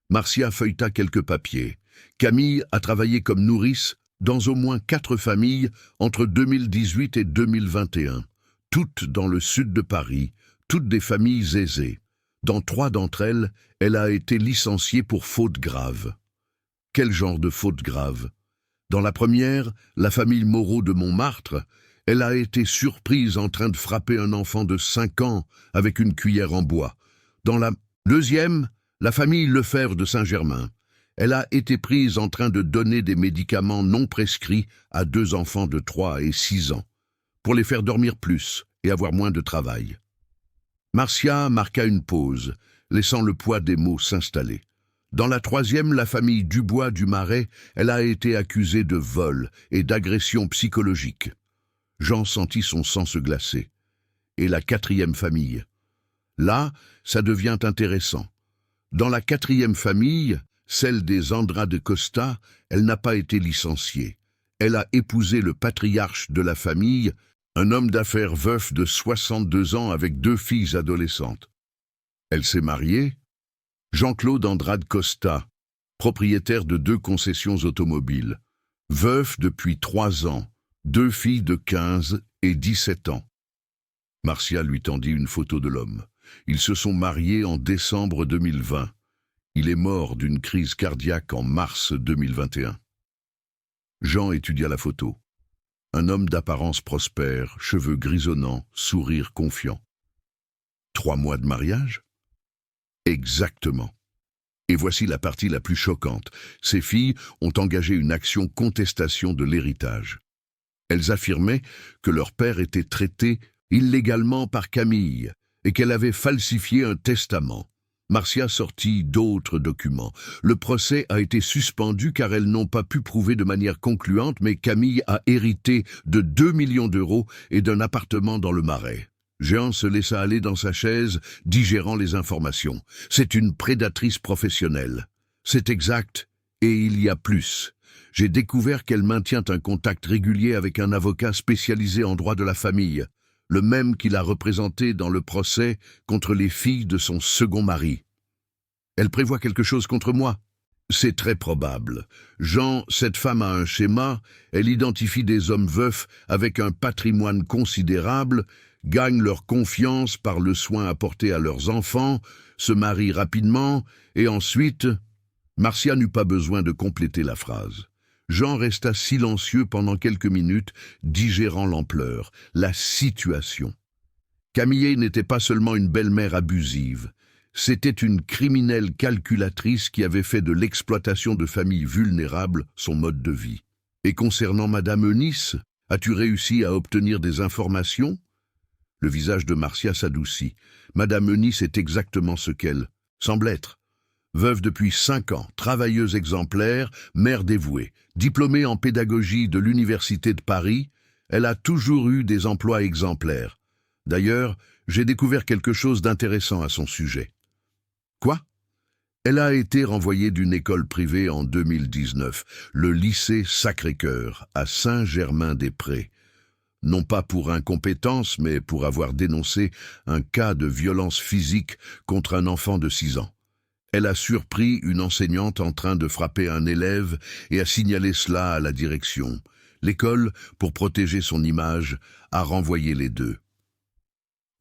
Marcia feuilleta quelques papiers. Camille a travaillé comme nourrice dans au moins 4 familles entre 2018 et 2021, toutes dans le sud de Paris, toutes des familles aisées. Dans 3 d'entre elles, elle a été licenciée pour faute grave. Quel genre de faute grave? Dans la première, la famille Moreau de Montmartre, elle a été surprise en train de frapper un enfant de 5 ans avec une cuillère en bois. Dans la deuxième, la famille Lefebvre de Saint-Germain, elle a été prise en train de donner des médicaments non prescrits à 2 enfants de 3 et 6 ans, pour les faire dormir plus et avoir moins de travail. Marcia marqua une pause, laissant le poids des mots s'installer. Dans la troisième, la famille Dubois du Marais, elle a été accusée de vol et d'agression psychologique. Jean sentit son sang se glacer. Et la 4e famille. Là, ça devient intéressant. Dans la 4e famille, celle des Andrade Costa, elle n'a pas été licenciée. Elle a épousé le patriarche de la famille, un homme d'affaires veuf de 62 ans avec 2 filles adolescentes. Elle s'est mariée. Jean-Claude Andrade Costa, propriétaire de 2 concessions automobiles, veuf depuis 3 ans, 2 filles de 15 et 17 ans. Marcia lui tendit une photo de l'homme. Ils se sont mariés en décembre 2020. Il est mort d'une crise cardiaque en mars 2021. Jean étudia la photo. Un homme d'apparence prospère, cheveux grisonnants, sourire confiant. 3 mois de mariage? Exactement. Et voici la partie la plus choquante. Ces filles ont engagé une action contestation de l'héritage. Elles affirmaient que leur père était traité illégalement par Camille et qu'elle avait falsifié un testament. Marcia sortit d'autres documents. Le procès a été suspendu car elles n'ont pas pu prouver de manière concluante, mais Camille a hérité de 2 millions d'euros et d'un appartement dans le Marais. Jean se laissa aller dans sa chaise, digérant les informations. C'est une prédatrice professionnelle. C'est exact, et il y a plus. J'ai découvert qu'elle maintient un contact régulier avec un avocat spécialisé en droit de la famille, le même qu'il a représenté dans le procès contre les filles de son second mari. Elle prévoit quelque chose contre moi? C'est très probable. Jean, cette femme a un schéma, elle identifie des hommes veufs avec un patrimoine considérable, gagne leur confiance par le soin apporté à leurs enfants, se marie rapidement, et ensuite... Marcia n'eut pas besoin de compléter la phrase. Jean resta silencieux pendant quelques minutes, digérant l'ampleur, la situation. Camille n'était pas seulement une belle-mère abusive, c'était une criminelle calculatrice qui avait fait de l'exploitation de familles vulnérables son mode de vie. Et concernant Madame Eunice, as-tu réussi à obtenir des informations? Le visage de Marcia s'adoucit. Madame Eunice est exactement ce qu'elle semble être. Veuve depuis 5 ans, travailleuse exemplaire, mère dévouée, diplômée en pédagogie de l'Université de Paris, elle a toujours eu des emplois exemplaires. D'ailleurs, j'ai découvert quelque chose d'intéressant à son sujet. Quoi? Elle a été renvoyée d'une école privée en 2019, le lycée Sacré-Cœur, à Saint-Germain-des-Prés. Non pas pour incompétence, mais pour avoir dénoncé un cas de violence physique contre un enfant de 6 ans. Elle a surpris une enseignante en train de frapper un élève et a signalé cela à la direction. L'école, pour protéger son image, a renvoyé les deux.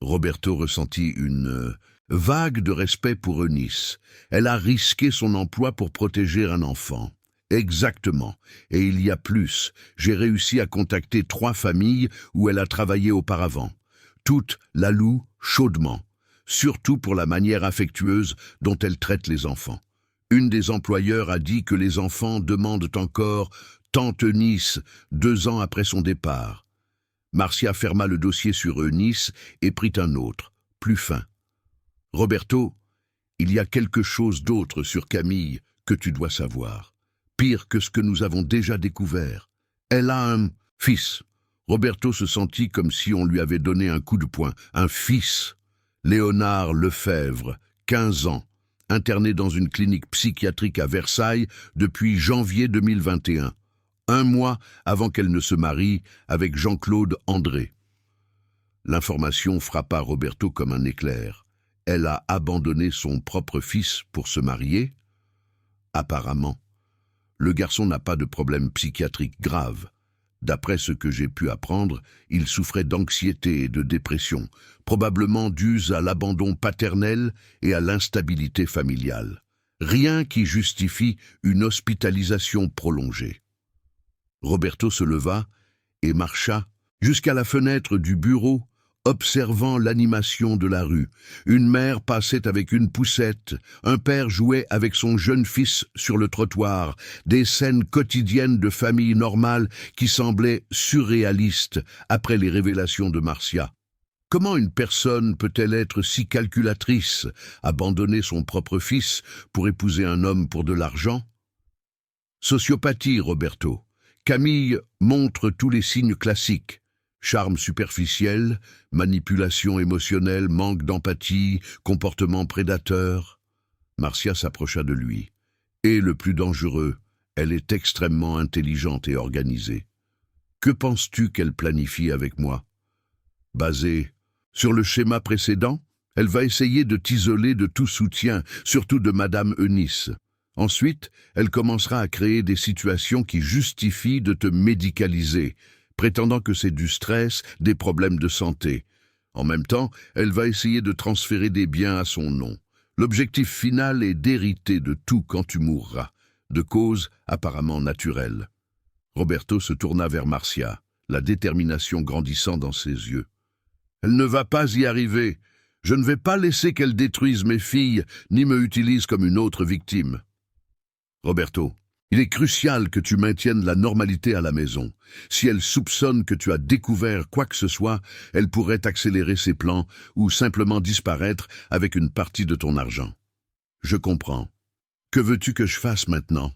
Roberto ressentit une vague de respect pour Eunice. Elle a risqué son emploi pour protéger un enfant. Exactement. Et il y a plus. J'ai réussi à contacter 3 familles où elle a travaillé auparavant. Toutes la louent chaudement. Surtout pour la manière affectueuse dont elle traite les enfants. Une des employeurs a dit que les enfants demandent encore « Tante Eunice » 2 ans après son départ. Marcia ferma le dossier sur Eunice et prit un autre, plus fin. « Roberto, il y a quelque chose d'autre sur Camille que tu dois savoir. Pire que ce que nous avons déjà découvert. Elle a un fils. » Roberto se sentit comme si on lui avait donné un coup de poing. Un fils. Léonard Lefebvre, 15 ans, interné dans une clinique psychiatrique à Versailles depuis janvier 2021, 1 mois avant qu'elle ne se marie avec Jean-Claude André. L'information frappa Roberto comme un éclair. Elle a abandonné son propre fils pour se marier? Apparemment. Le garçon n'a pas de problème psychiatrique grave. D'après ce que j'ai pu apprendre, il souffrait d'anxiété et de dépression, probablement dues à l'abandon paternel et à l'instabilité familiale. Rien qui justifie une hospitalisation prolongée. Roberto se leva et marcha jusqu'à la fenêtre du bureau, observant l'animation de la rue. Une mère passait avec une poussette, un père jouait avec son jeune fils sur le trottoir, des scènes quotidiennes de famille normale qui semblaient surréalistes après les révélations de Marcia. Comment une personne peut-elle être si calculatrice, abandonner son propre fils pour épouser un homme pour de l'argent? Sociopathie, Roberto. Camille montre tous les signes classiques. Charme superficiel, manipulation émotionnelle, manque d'empathie, comportement prédateur. Marcia s'approcha de lui. Et le plus dangereux, elle est extrêmement intelligente et organisée. Que penses-tu qu'elle planifie avec moi? Basée sur le schéma précédent, elle va essayer de t'isoler de tout soutien, surtout de Madame Eunice. Ensuite, elle commencera à créer des situations qui justifient de te médicaliser, prétendant que c'est du stress, des problèmes de santé. En même temps, elle va essayer de transférer des biens à son nom. L'objectif final est d'hériter de tout quand tu mourras, de cause apparemment naturelle. Roberto se tourna vers Marcia, la détermination grandissant dans ses yeux. « Elle ne va pas y arriver. Je ne vais pas laisser qu'elle détruise mes filles, ni me utilise comme une autre victime. » Roberto, il est crucial que tu maintiennes la normalité à la maison. Si elle soupçonne que tu as découvert quoi que ce soit, elle pourrait accélérer ses plans ou simplement disparaître avec une partie de ton argent. Je comprends. Que veux-tu que je fasse maintenant?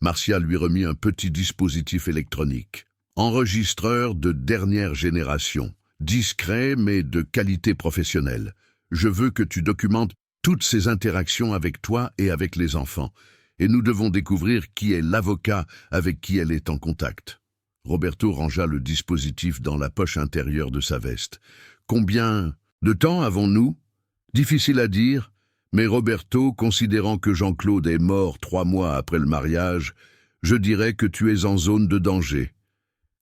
Marcia lui remit un petit dispositif électronique. Enregistreur de dernière génération. Discret mais de qualité professionnelle. Je veux que tu documentes toutes ces interactions avec toi et avec les enfants. Et nous devons découvrir qui est l'avocat avec qui elle est en contact. Roberto rangea le dispositif dans la poche intérieure de sa veste. Combien de temps avons-nous? Difficile à dire, mais Roberto, considérant que Jean-Claude est mort 3 mois après le mariage, je dirais que tu es en zone de danger.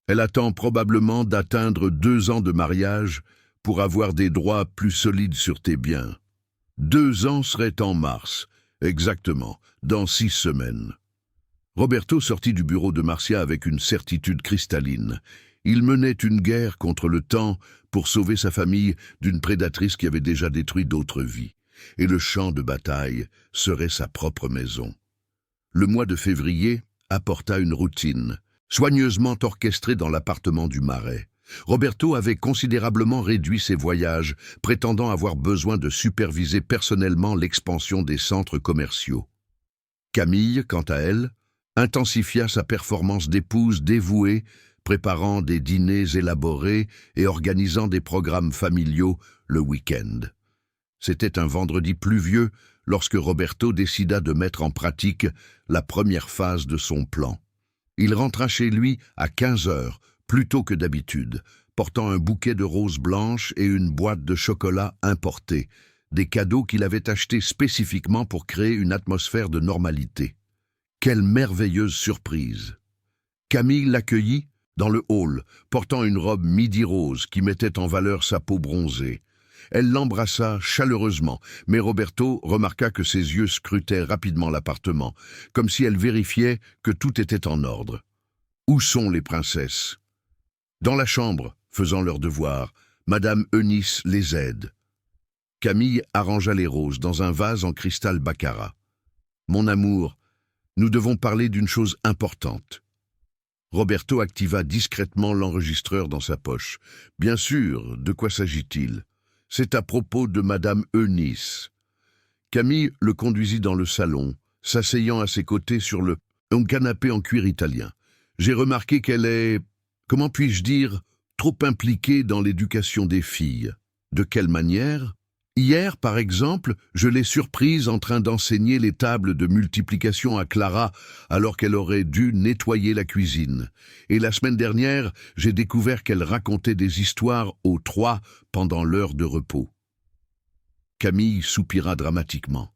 Elle attend probablement d'atteindre 2 ans de mariage pour avoir des droits plus solides sur tes biens. 2 ans seraient en mars, exactement, dans 6 semaines. Roberto sortit du bureau de Marcia avec une certitude cristalline. Il menait une guerre contre le temps pour sauver sa famille d'une prédatrice qui avait déjà détruit d'autres vies. Et le champ de bataille serait sa propre maison. Le mois de février apporta une routine, soigneusement orchestrée dans l'appartement du Marais. Roberto avait considérablement réduit ses voyages, prétendant avoir besoin de superviser personnellement l'expansion des centres commerciaux. Camille, quant à elle, intensifia sa performance d'épouse dévouée, préparant des dîners élaborés et organisant des programmes familiaux le week-end. C'était un vendredi pluvieux lorsque Roberto décida de mettre en pratique la première phase de son plan. Il rentra chez lui à 15 heures, plus tôt que d'habitude, portant un bouquet de roses blanches et une boîte de chocolat importé, des cadeaux qu'il avait achetés spécifiquement pour créer une atmosphère de normalité. Quelle merveilleuse surprise! Camille l'accueillit dans le hall, portant une robe midi rose qui mettait en valeur sa peau bronzée. Elle l'embrassa chaleureusement, mais Roberto remarqua que ses yeux scrutaient rapidement l'appartement, comme si elle vérifiait que tout était en ordre. Où sont les princesses? Dans la chambre, faisant leur devoir, Madame Eunice les aide. Camille arrangea les roses dans un vase en cristal baccarat. Mon amour, nous devons parler d'une chose importante. Roberto activa discrètement l'enregistreur dans sa poche. Bien sûr, de quoi s'agit-il? C'est à propos de Madame Eunice. Camille le conduisit dans le salon, s'asseyant à ses côtés sur un canapé en cuir italien. J'ai remarqué qu'elle est, comment puis-je dire, trop impliquée dans l'éducation des filles. De quelle manière? Hier, par exemple, je l'ai surprise en train d'enseigner les tables de multiplication à Clara alors qu'elle aurait dû nettoyer la cuisine. Et la semaine dernière, j'ai découvert qu'elle racontait des histoires aux 3 pendant l'heure de repos. Camille soupira dramatiquement.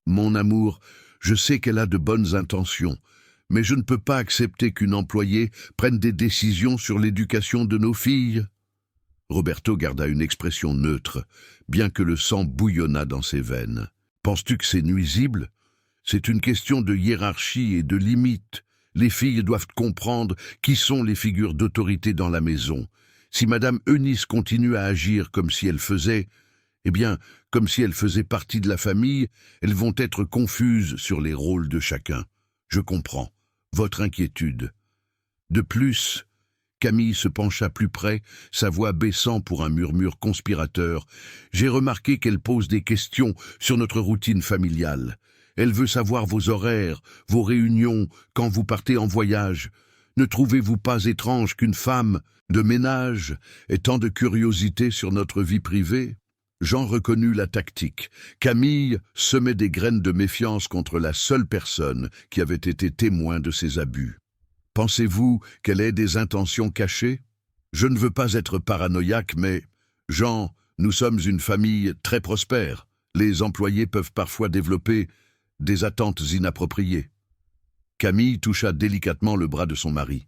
Mon amour, je sais qu'elle a de bonnes intentions, mais je ne peux pas accepter qu'une employée prenne des décisions sur l'éducation de nos filles. Roberto garda une expression neutre, bien que le sang bouillonnât dans ses veines. Penses-tu que c'est nuisible? C'est une question de hiérarchie et de limite. Les filles doivent comprendre qui sont les figures d'autorité dans la maison. Si Madame Eunice continue à agir comme si elle faisait, comme si elle faisait partie de la famille, elles vont être confuses sur les rôles de chacun. Je comprends votre inquiétude. De plus, Camille se pencha plus près, sa voix baissant pour un murmure conspirateur. J'ai remarqué qu'elle pose des questions sur notre routine familiale. Elle veut savoir vos horaires, vos réunions, quand vous partez en voyage. Ne trouvez-vous pas étrange qu'une femme de ménage ait tant de curiosité sur notre vie privée? Jean reconnut la tactique. Camille semait des graines de méfiance contre la seule personne qui avait été témoin de ses abus. Pensez-vous qu'elle ait des intentions cachées? Je ne veux pas être paranoïaque, mais, Jean, nous sommes une famille très prospère. Les employés peuvent parfois développer des attentes inappropriées. Camille toucha délicatement le bras de son mari.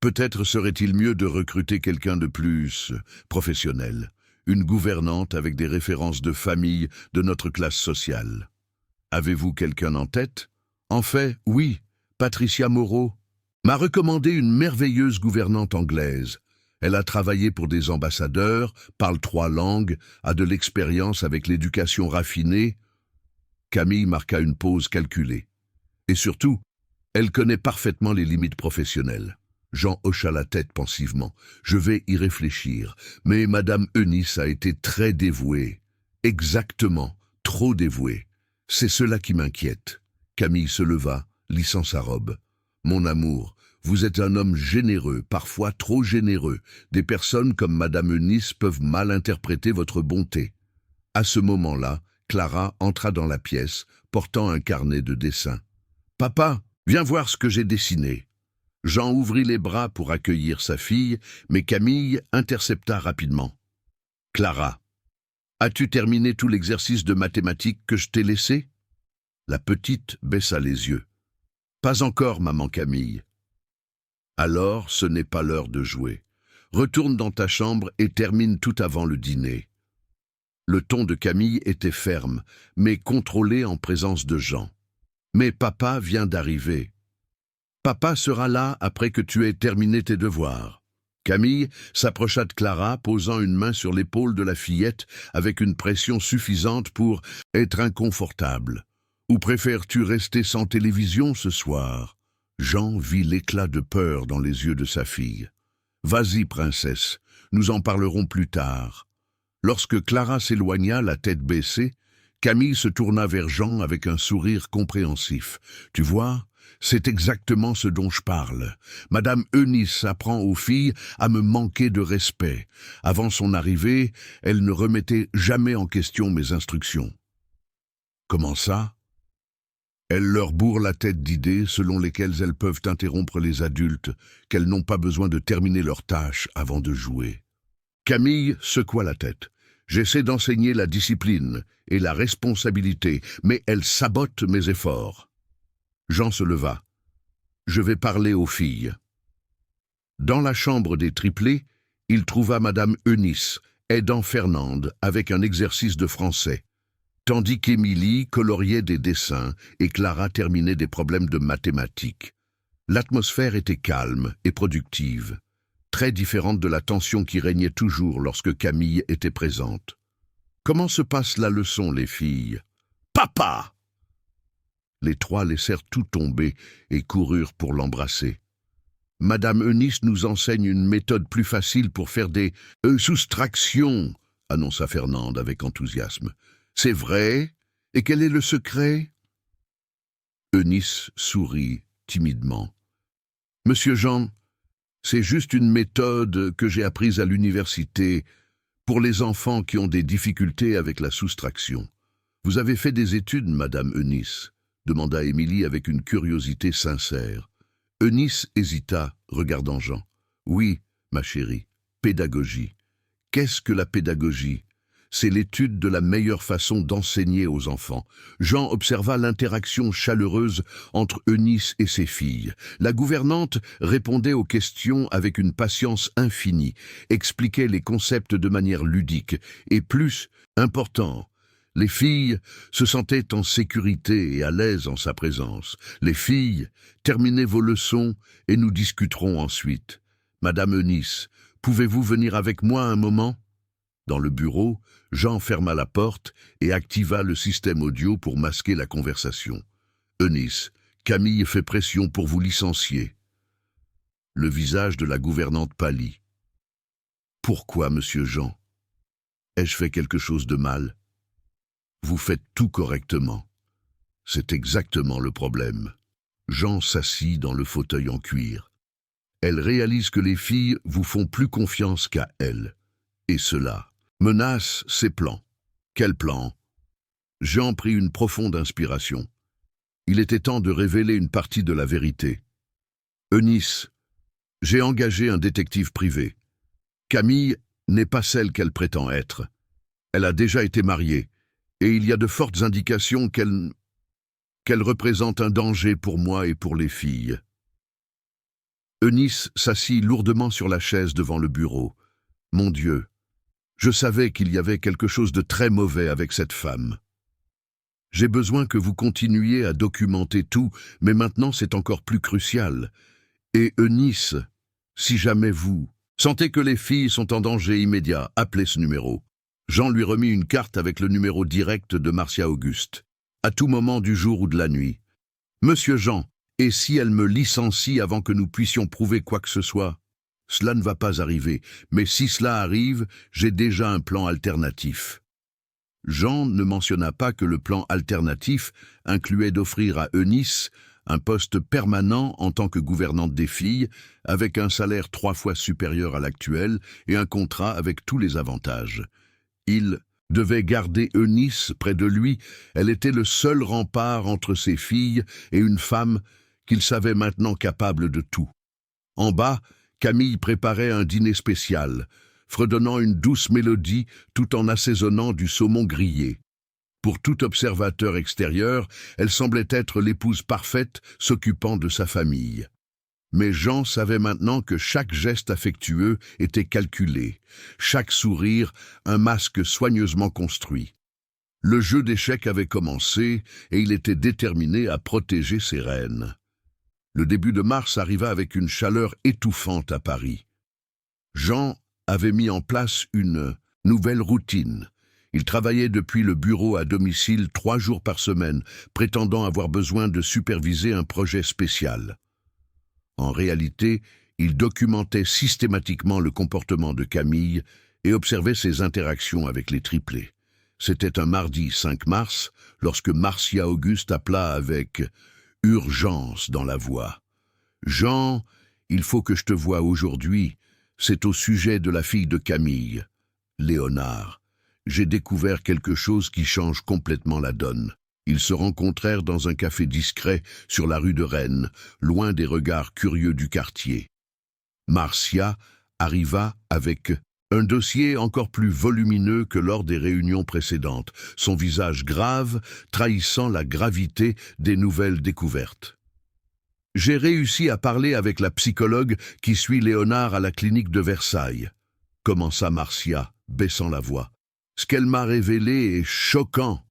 Peut-être serait-il mieux de recruter quelqu'un de plus professionnel, une gouvernante avec des références de famille de notre classe sociale. Avez-vous quelqu'un en tête? En fait, oui, Patricia Moreau m'a recommandé une merveilleuse gouvernante anglaise. Elle a travaillé pour des ambassadeurs, parle 3 langues, a de l'expérience avec l'éducation raffinée. Camille marqua une pause calculée. Et surtout, elle connaît parfaitement les limites professionnelles. Jean hocha la tête pensivement. Je vais y réfléchir. Mais Madame Eunice a été très dévouée. Exactement, trop dévouée. C'est cela qui m'inquiète. Camille se leva, lissant sa robe. Mon amour, vous êtes un homme généreux, parfois trop généreux. Des personnes comme Madame Eunice peuvent mal interpréter votre bonté. À ce moment-là, Clara entra dans la pièce, portant un carnet de dessin. « Papa, viens voir ce que j'ai dessiné. » Jean ouvrit les bras pour accueillir sa fille, mais Camille intercepta rapidement. « Clara, as-tu terminé tout l'exercice de mathématiques que je t'ai laissé ?» La petite baissa les yeux. « Pas encore, maman Camille. » « Alors, ce n'est pas l'heure de jouer. Retourne dans ta chambre et termine tout avant le dîner. » Le ton de Camille était ferme, mais contrôlé en présence de Jean. « Mais papa vient d'arriver. » Papa sera là après que tu aies terminé tes devoirs. Camille s'approcha de Clara, posant une main sur l'épaule de la fillette avec une pression suffisante pour être inconfortable. Ou préfères-tu rester sans télévision ce soir? Jean vit l'éclat de peur dans les yeux de sa fille. Vas-y, princesse, nous en parlerons plus tard. Lorsque Clara s'éloigna, la tête baissée, Camille se tourna vers Jean avec un sourire compréhensif. Tu vois, c'est exactement ce dont je parle. Madame Eunice apprend aux filles à me manquer de respect. Avant son arrivée, elle ne remettait jamais en question mes instructions. Comment ça? Elle leur bourre la tête d'idées selon lesquelles elles peuvent interrompre les adultes, qu'elles n'ont pas besoin de terminer leurs tâches avant de jouer. Camille secoua la tête. J'essaie d'enseigner la discipline et la responsabilité, mais elle sabote mes efforts. Jean se leva. Je vais parler aux filles. Dans la chambre des triplés, il trouva Madame Eunice, aidant Fernande avec un exercice de français, tandis qu'Émilie coloriait des dessins et Clara terminait des problèmes de mathématiques. L'atmosphère était calme et productive, très différente de la tension qui régnait toujours lorsque Camille était présente. Comment se passe la leçon, les filles? Papa! Les trois laissèrent tout tomber et coururent pour l'embrasser. Madame Eunice nous enseigne une méthode plus facile pour faire des soustractions, annonça Fernande avec enthousiasme. C'est vrai? Et quel est le secret? Eunice sourit timidement. Monsieur Jean, c'est juste une méthode que j'ai apprise à l'université pour les enfants qui ont des difficultés avec la soustraction. Vous avez fait des études, Madame Eunice? Demanda Émilie avec une curiosité sincère. Eunice hésita, regardant Jean. Oui, ma chérie, pédagogie. Qu'est-ce que la pédagogie? C'est l'étude de la meilleure façon d'enseigner aux enfants. Jean observa l'interaction chaleureuse entre Eunice et ses filles. La gouvernante répondait aux questions avec une patience infinie, expliquait les concepts de manière ludique, et plus important, les filles se sentaient en sécurité et à l'aise en sa présence. Les filles, terminez vos leçons et nous discuterons ensuite. Madame Eunice, pouvez-vous venir avec moi un moment? Dans le bureau, Jean ferma la porte et activa le système audio pour masquer la conversation. Eunice, Camille fait pression pour vous licencier. Le visage de la gouvernante pâlit. Pourquoi, monsieur Jean? Ai-je fait quelque chose de mal? Vous faites tout correctement. C'est exactement le problème. Jean s'assit dans le fauteuil en cuir. Elle réalise que les filles vous font plus confiance qu'à elle. Et cela menace ses plans. Quel plan? Jean prit une profonde inspiration. Il était temps de révéler une partie de la vérité. Eunice, j'ai engagé un détective privé. Camille n'est pas celle qu'elle prétend être. Elle a déjà été mariée. Et il y a de fortes indications qu'elle représente un danger pour moi et pour les filles. Eunice s'assit lourdement sur la chaise devant le bureau. Mon Dieu, je savais qu'il y avait quelque chose de très mauvais avec cette femme. J'ai besoin que vous continuiez à documenter tout, mais maintenant c'est encore plus crucial. Et Eunice, si jamais vous sentez que les filles sont en danger immédiat, appelez ce numéro. Jean lui remit une carte avec le numéro direct de Marcia Auguste. À tout moment du jour ou de la nuit. Monsieur Jean, et si elle me licencie avant que nous puissions prouver quoi que ce soit? Cela ne va pas arriver, mais si cela arrive, j'ai déjà un plan alternatif. Jean ne mentionna pas que le plan alternatif incluait d'offrir à Eunice un poste permanent en tant que gouvernante des filles, avec un salaire 3 fois supérieur à l'actuel et un contrat avec tous les avantages. Il devait garder Eunice près de lui. Elle était le seul rempart entre ses filles et une femme qu'il savait maintenant capable de tout. En bas, Camille préparait un dîner spécial, fredonnant une douce mélodie tout en assaisonnant du saumon grillé. Pour tout observateur extérieur, elle semblait être l'épouse parfaite s'occupant de sa famille. Mais Jean savait maintenant que chaque geste affectueux était calculé, chaque sourire un masque soigneusement construit. Le jeu d'échecs avait commencé et il était déterminé à protéger ses reines. Le début de mars arriva avec une chaleur étouffante à Paris. Jean avait mis en place une nouvelle routine. Il travaillait depuis le bureau à domicile 3 jours par semaine, prétendant avoir besoin de superviser un projet spécial. En réalité, il documentait systématiquement le comportement de Camille et observait ses interactions avec les triplés. C'était un mardi 5 mars, lorsque Marcia Auguste appela avec urgence dans la voix. « Jean, il faut que je te voie aujourd'hui. C'est au sujet de la fille de Camille. Léonard. J'ai découvert quelque chose qui change complètement la donne. » Ils se rencontrèrent dans un café discret sur la rue de Rennes, loin des regards curieux du quartier. Marcia arriva avec un dossier encore plus volumineux que lors des réunions précédentes, son visage grave trahissant la gravité des nouvelles découvertes. « J'ai réussi à parler avec la psychologue qui suit Léonard à la clinique de Versailles, » commença Marcia, baissant la voix. « Ce qu'elle m'a révélé est choquant. »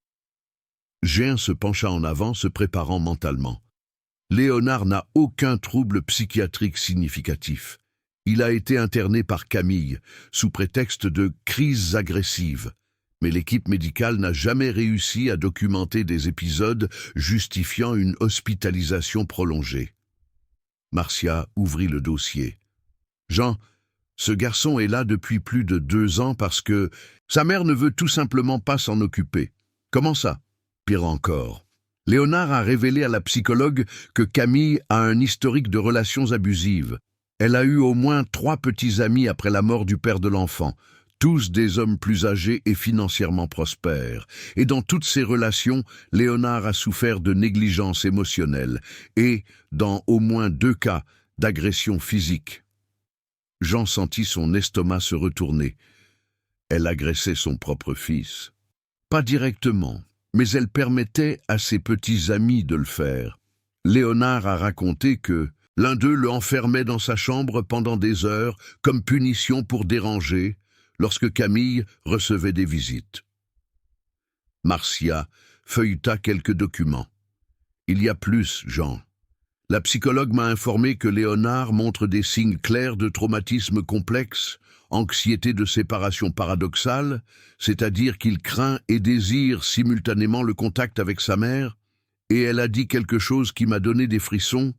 Jean se pencha en avant, se préparant mentalement. Léonard n'a aucun trouble psychiatrique significatif. Il a été interné par Camille, sous prétexte de crises agressives. Mais l'équipe médicale n'a jamais réussi à documenter des épisodes justifiant une hospitalisation prolongée. Marcia ouvrit le dossier. « Jean, ce garçon est là depuis plus de 2 ans parce que sa mère ne veut tout simplement pas s'en occuper. Comment ça ? Pire encore. Léonard a révélé à la psychologue que Camille a un historique de relations abusives. Elle a eu au moins 3 petits amis après la mort du père de l'enfant, tous des hommes plus âgés et financièrement prospères. Et dans toutes ces relations, Léonard a souffert de négligence émotionnelle et, dans au moins 2 cas, d'agression physique. » Jean sentit son estomac se retourner. Elle agressait son propre fils. Pas directement, mais elle permettait à ses petits amis de le faire. Léonard a raconté que l'un d'eux le enfermait dans sa chambre pendant des heures comme punition pour déranger lorsque Camille recevait des visites. Marcia feuilleta quelques documents. « Il y a plus, Jean. La psychologue m'a informé que Léonard montre des signes clairs de traumatisme complexe, anxiété de séparation paradoxale, c'est-à-dire qu'il craint et désire simultanément le contact avec sa mère, et elle a dit quelque chose qui m'a donné des frissons.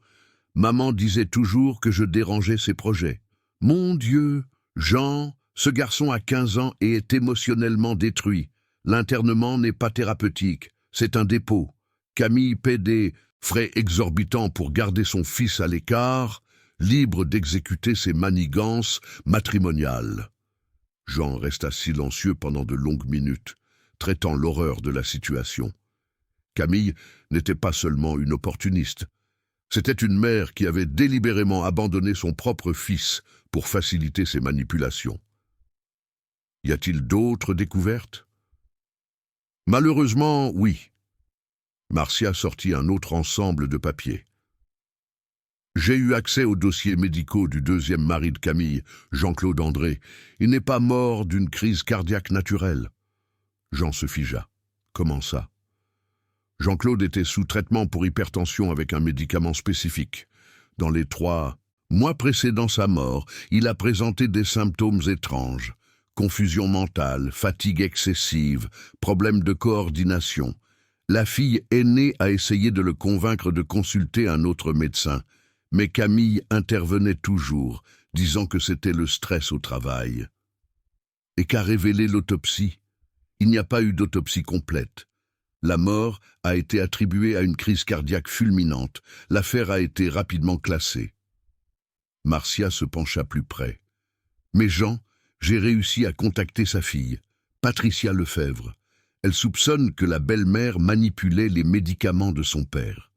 Maman disait toujours que je dérangeais ses projets. Mon Dieu, Jean, ce garçon a 15 ans et est émotionnellement détruit. L'internement n'est pas thérapeutique, c'est un dépôt. Camille paie des frais exorbitants pour garder son fils à l'écart, libre d'exécuter ses manigances matrimoniales. » Jean resta silencieux pendant de longues minutes, traitant l'horreur de la situation. Camille n'était pas seulement une opportuniste. C'était une mère qui avait délibérément abandonné son propre fils pour faciliter ses manipulations. Y a-t-il d'autres découvertes? Malheureusement, oui. Marcia sortit un autre ensemble de papiers. J'ai eu accès aux dossiers médicaux du 2e mari de Camille, Jean-Claude André. Il n'est pas mort d'une crise cardiaque naturelle. Jean se figea. Comment ça? Jean-Claude était sous traitement pour hypertension avec un médicament spécifique. Dans les 3 mois précédant sa mort, il a présenté des symptômes étranges. Confusion mentale, fatigue excessive, problèmes de coordination. La fille aînée a essayé de le convaincre de consulter un autre médecin, mais Camille intervenait toujours, disant que c'était le stress au travail. Et qu'a révélé l'autopsie? Il n'y a pas eu d'autopsie complète. La mort a été attribuée à une crise cardiaque fulminante. L'affaire a été rapidement classée. Marcia se pencha plus près. Mais Jean, j'ai réussi à contacter sa fille, Patricia Lefebvre. Elle soupçonne que la belle-mère manipulait les médicaments de son père.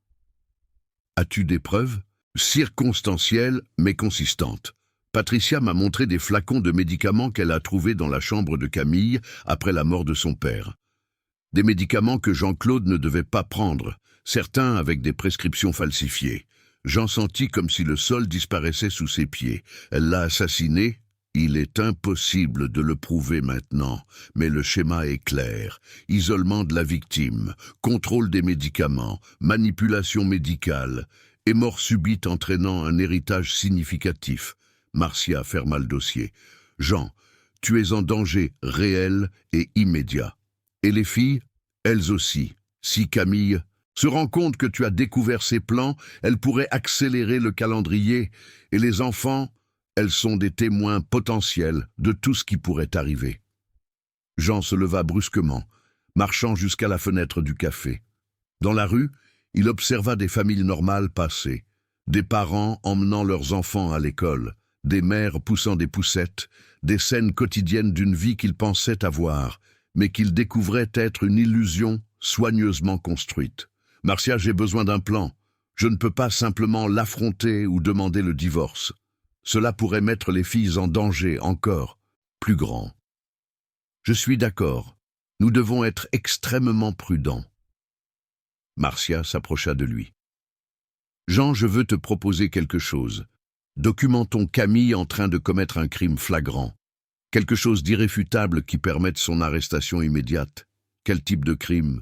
As-tu des preuves? Circonstancielles, mais consistantes. Patricia m'a montré des flacons de médicaments qu'elle a trouvés dans la chambre de Camille après la mort de son père. Des médicaments que Jean-Claude ne devait pas prendre, certains avec des prescriptions falsifiées. Jean sentit comme si le sol disparaissait sous ses pieds. Elle l'a assassiné. Il est impossible de le prouver maintenant, mais le schéma est clair. Isolement de la victime, contrôle des médicaments, manipulation médicale, et mort subite entraînant un héritage significatif. Marcia ferma le dossier. Jean, tu es en danger réel et immédiat. Et les filles, elles aussi. Si Camille se rend compte que tu as découvert ses plans, elle pourrait accélérer le calendrier. Et les enfants, elles sont des témoins potentiels de tout ce qui pourrait arriver. Jean se leva brusquement, marchant jusqu'à la fenêtre du café. Dans la rue, il observa des familles normales passer, des parents emmenant leurs enfants à l'école, des mères poussant des poussettes, des scènes quotidiennes d'une vie qu'il pensait avoir, mais qu'il découvrait être une illusion soigneusement construite. « Marcia, j'ai besoin d'un plan. Je ne peux pas simplement l'affronter ou demander le divorce. Cela pourrait mettre les filles en danger encore plus grand. » « Je suis d'accord. Nous devons être extrêmement prudents. » Marcia s'approcha de lui. « Jean, je veux te proposer quelque chose. Documentons Camille en train de commettre un crime flagrant. Quelque chose d'irréfutable qui permette son arrestation immédiate. Quel type de crime?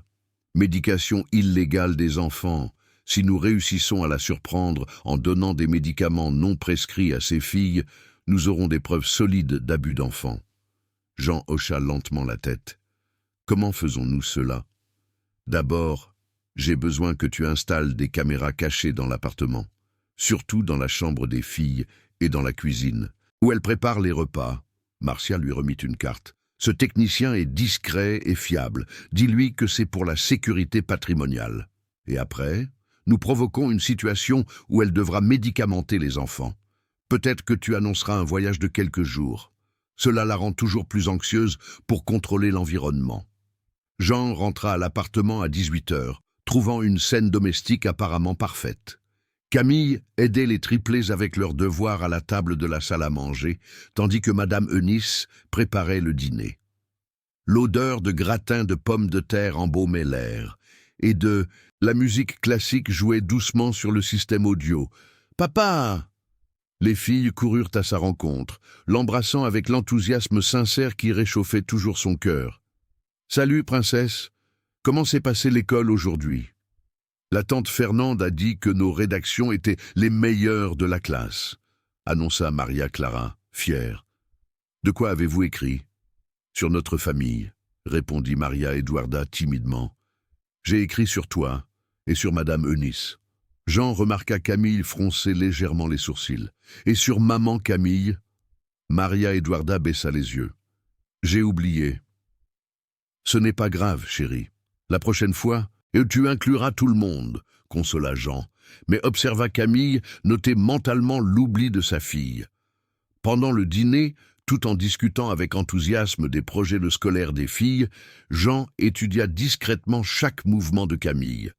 Médication illégale des enfants. Si nous réussissons à la surprendre en donnant des médicaments non prescrits à ses filles, nous aurons des preuves solides d'abus d'enfants. » Jean hocha lentement la tête. « Comment faisons-nous cela? D'abord, j'ai besoin que tu installes des caméras cachées dans l'appartement, surtout dans la chambre des filles et dans la cuisine, où elles préparent les repas. » Marcia lui remit une carte. « Ce technicien est discret et fiable. Dis-lui que c'est pour la sécurité patrimoniale. Et après, nous provoquons une situation où elle devra médicamenter les enfants. Peut-être que tu annonceras un voyage de quelques jours. Cela la rend toujours plus anxieuse pour contrôler l'environnement. » Jean rentra à l'appartement à 18h, trouvant une scène domestique apparemment parfaite. Camille aidait les triplés avec leurs devoirs à la table de la salle à manger, tandis que Madame Eunice préparait le dîner. L'odeur de gratin de pommes de terre embaumait l'air, et la musique classique jouait doucement sur le système audio. « Papa !» Les filles coururent à sa rencontre, l'embrassant avec l'enthousiasme sincère qui réchauffait toujours son cœur. « Salut, princesse. Comment s'est passée l'école aujourd'hui? La tante Fernande a dit que nos rédactions étaient les meilleures de la classe, » annonça Maria Clara, fière. « De quoi avez-vous écrit? »« Sur notre famille, » répondit Maria Eduarda timidement. « J'ai écrit sur toi et sur Madame Eunice. » Jean remarqua Camille froncer légèrement les sourcils. « Et sur maman Camille ?» Maria Eduarda baissa les yeux. « J'ai oublié. »« Ce n'est pas grave, chérie. La prochaine fois, tu incluras tout le monde, » consola Jean, mais observa Camille noter mentalement l'oubli de sa fille. Pendant le dîner, tout en discutant avec enthousiasme des projets scolaires des filles, Jean étudia discrètement chaque mouvement de Camille.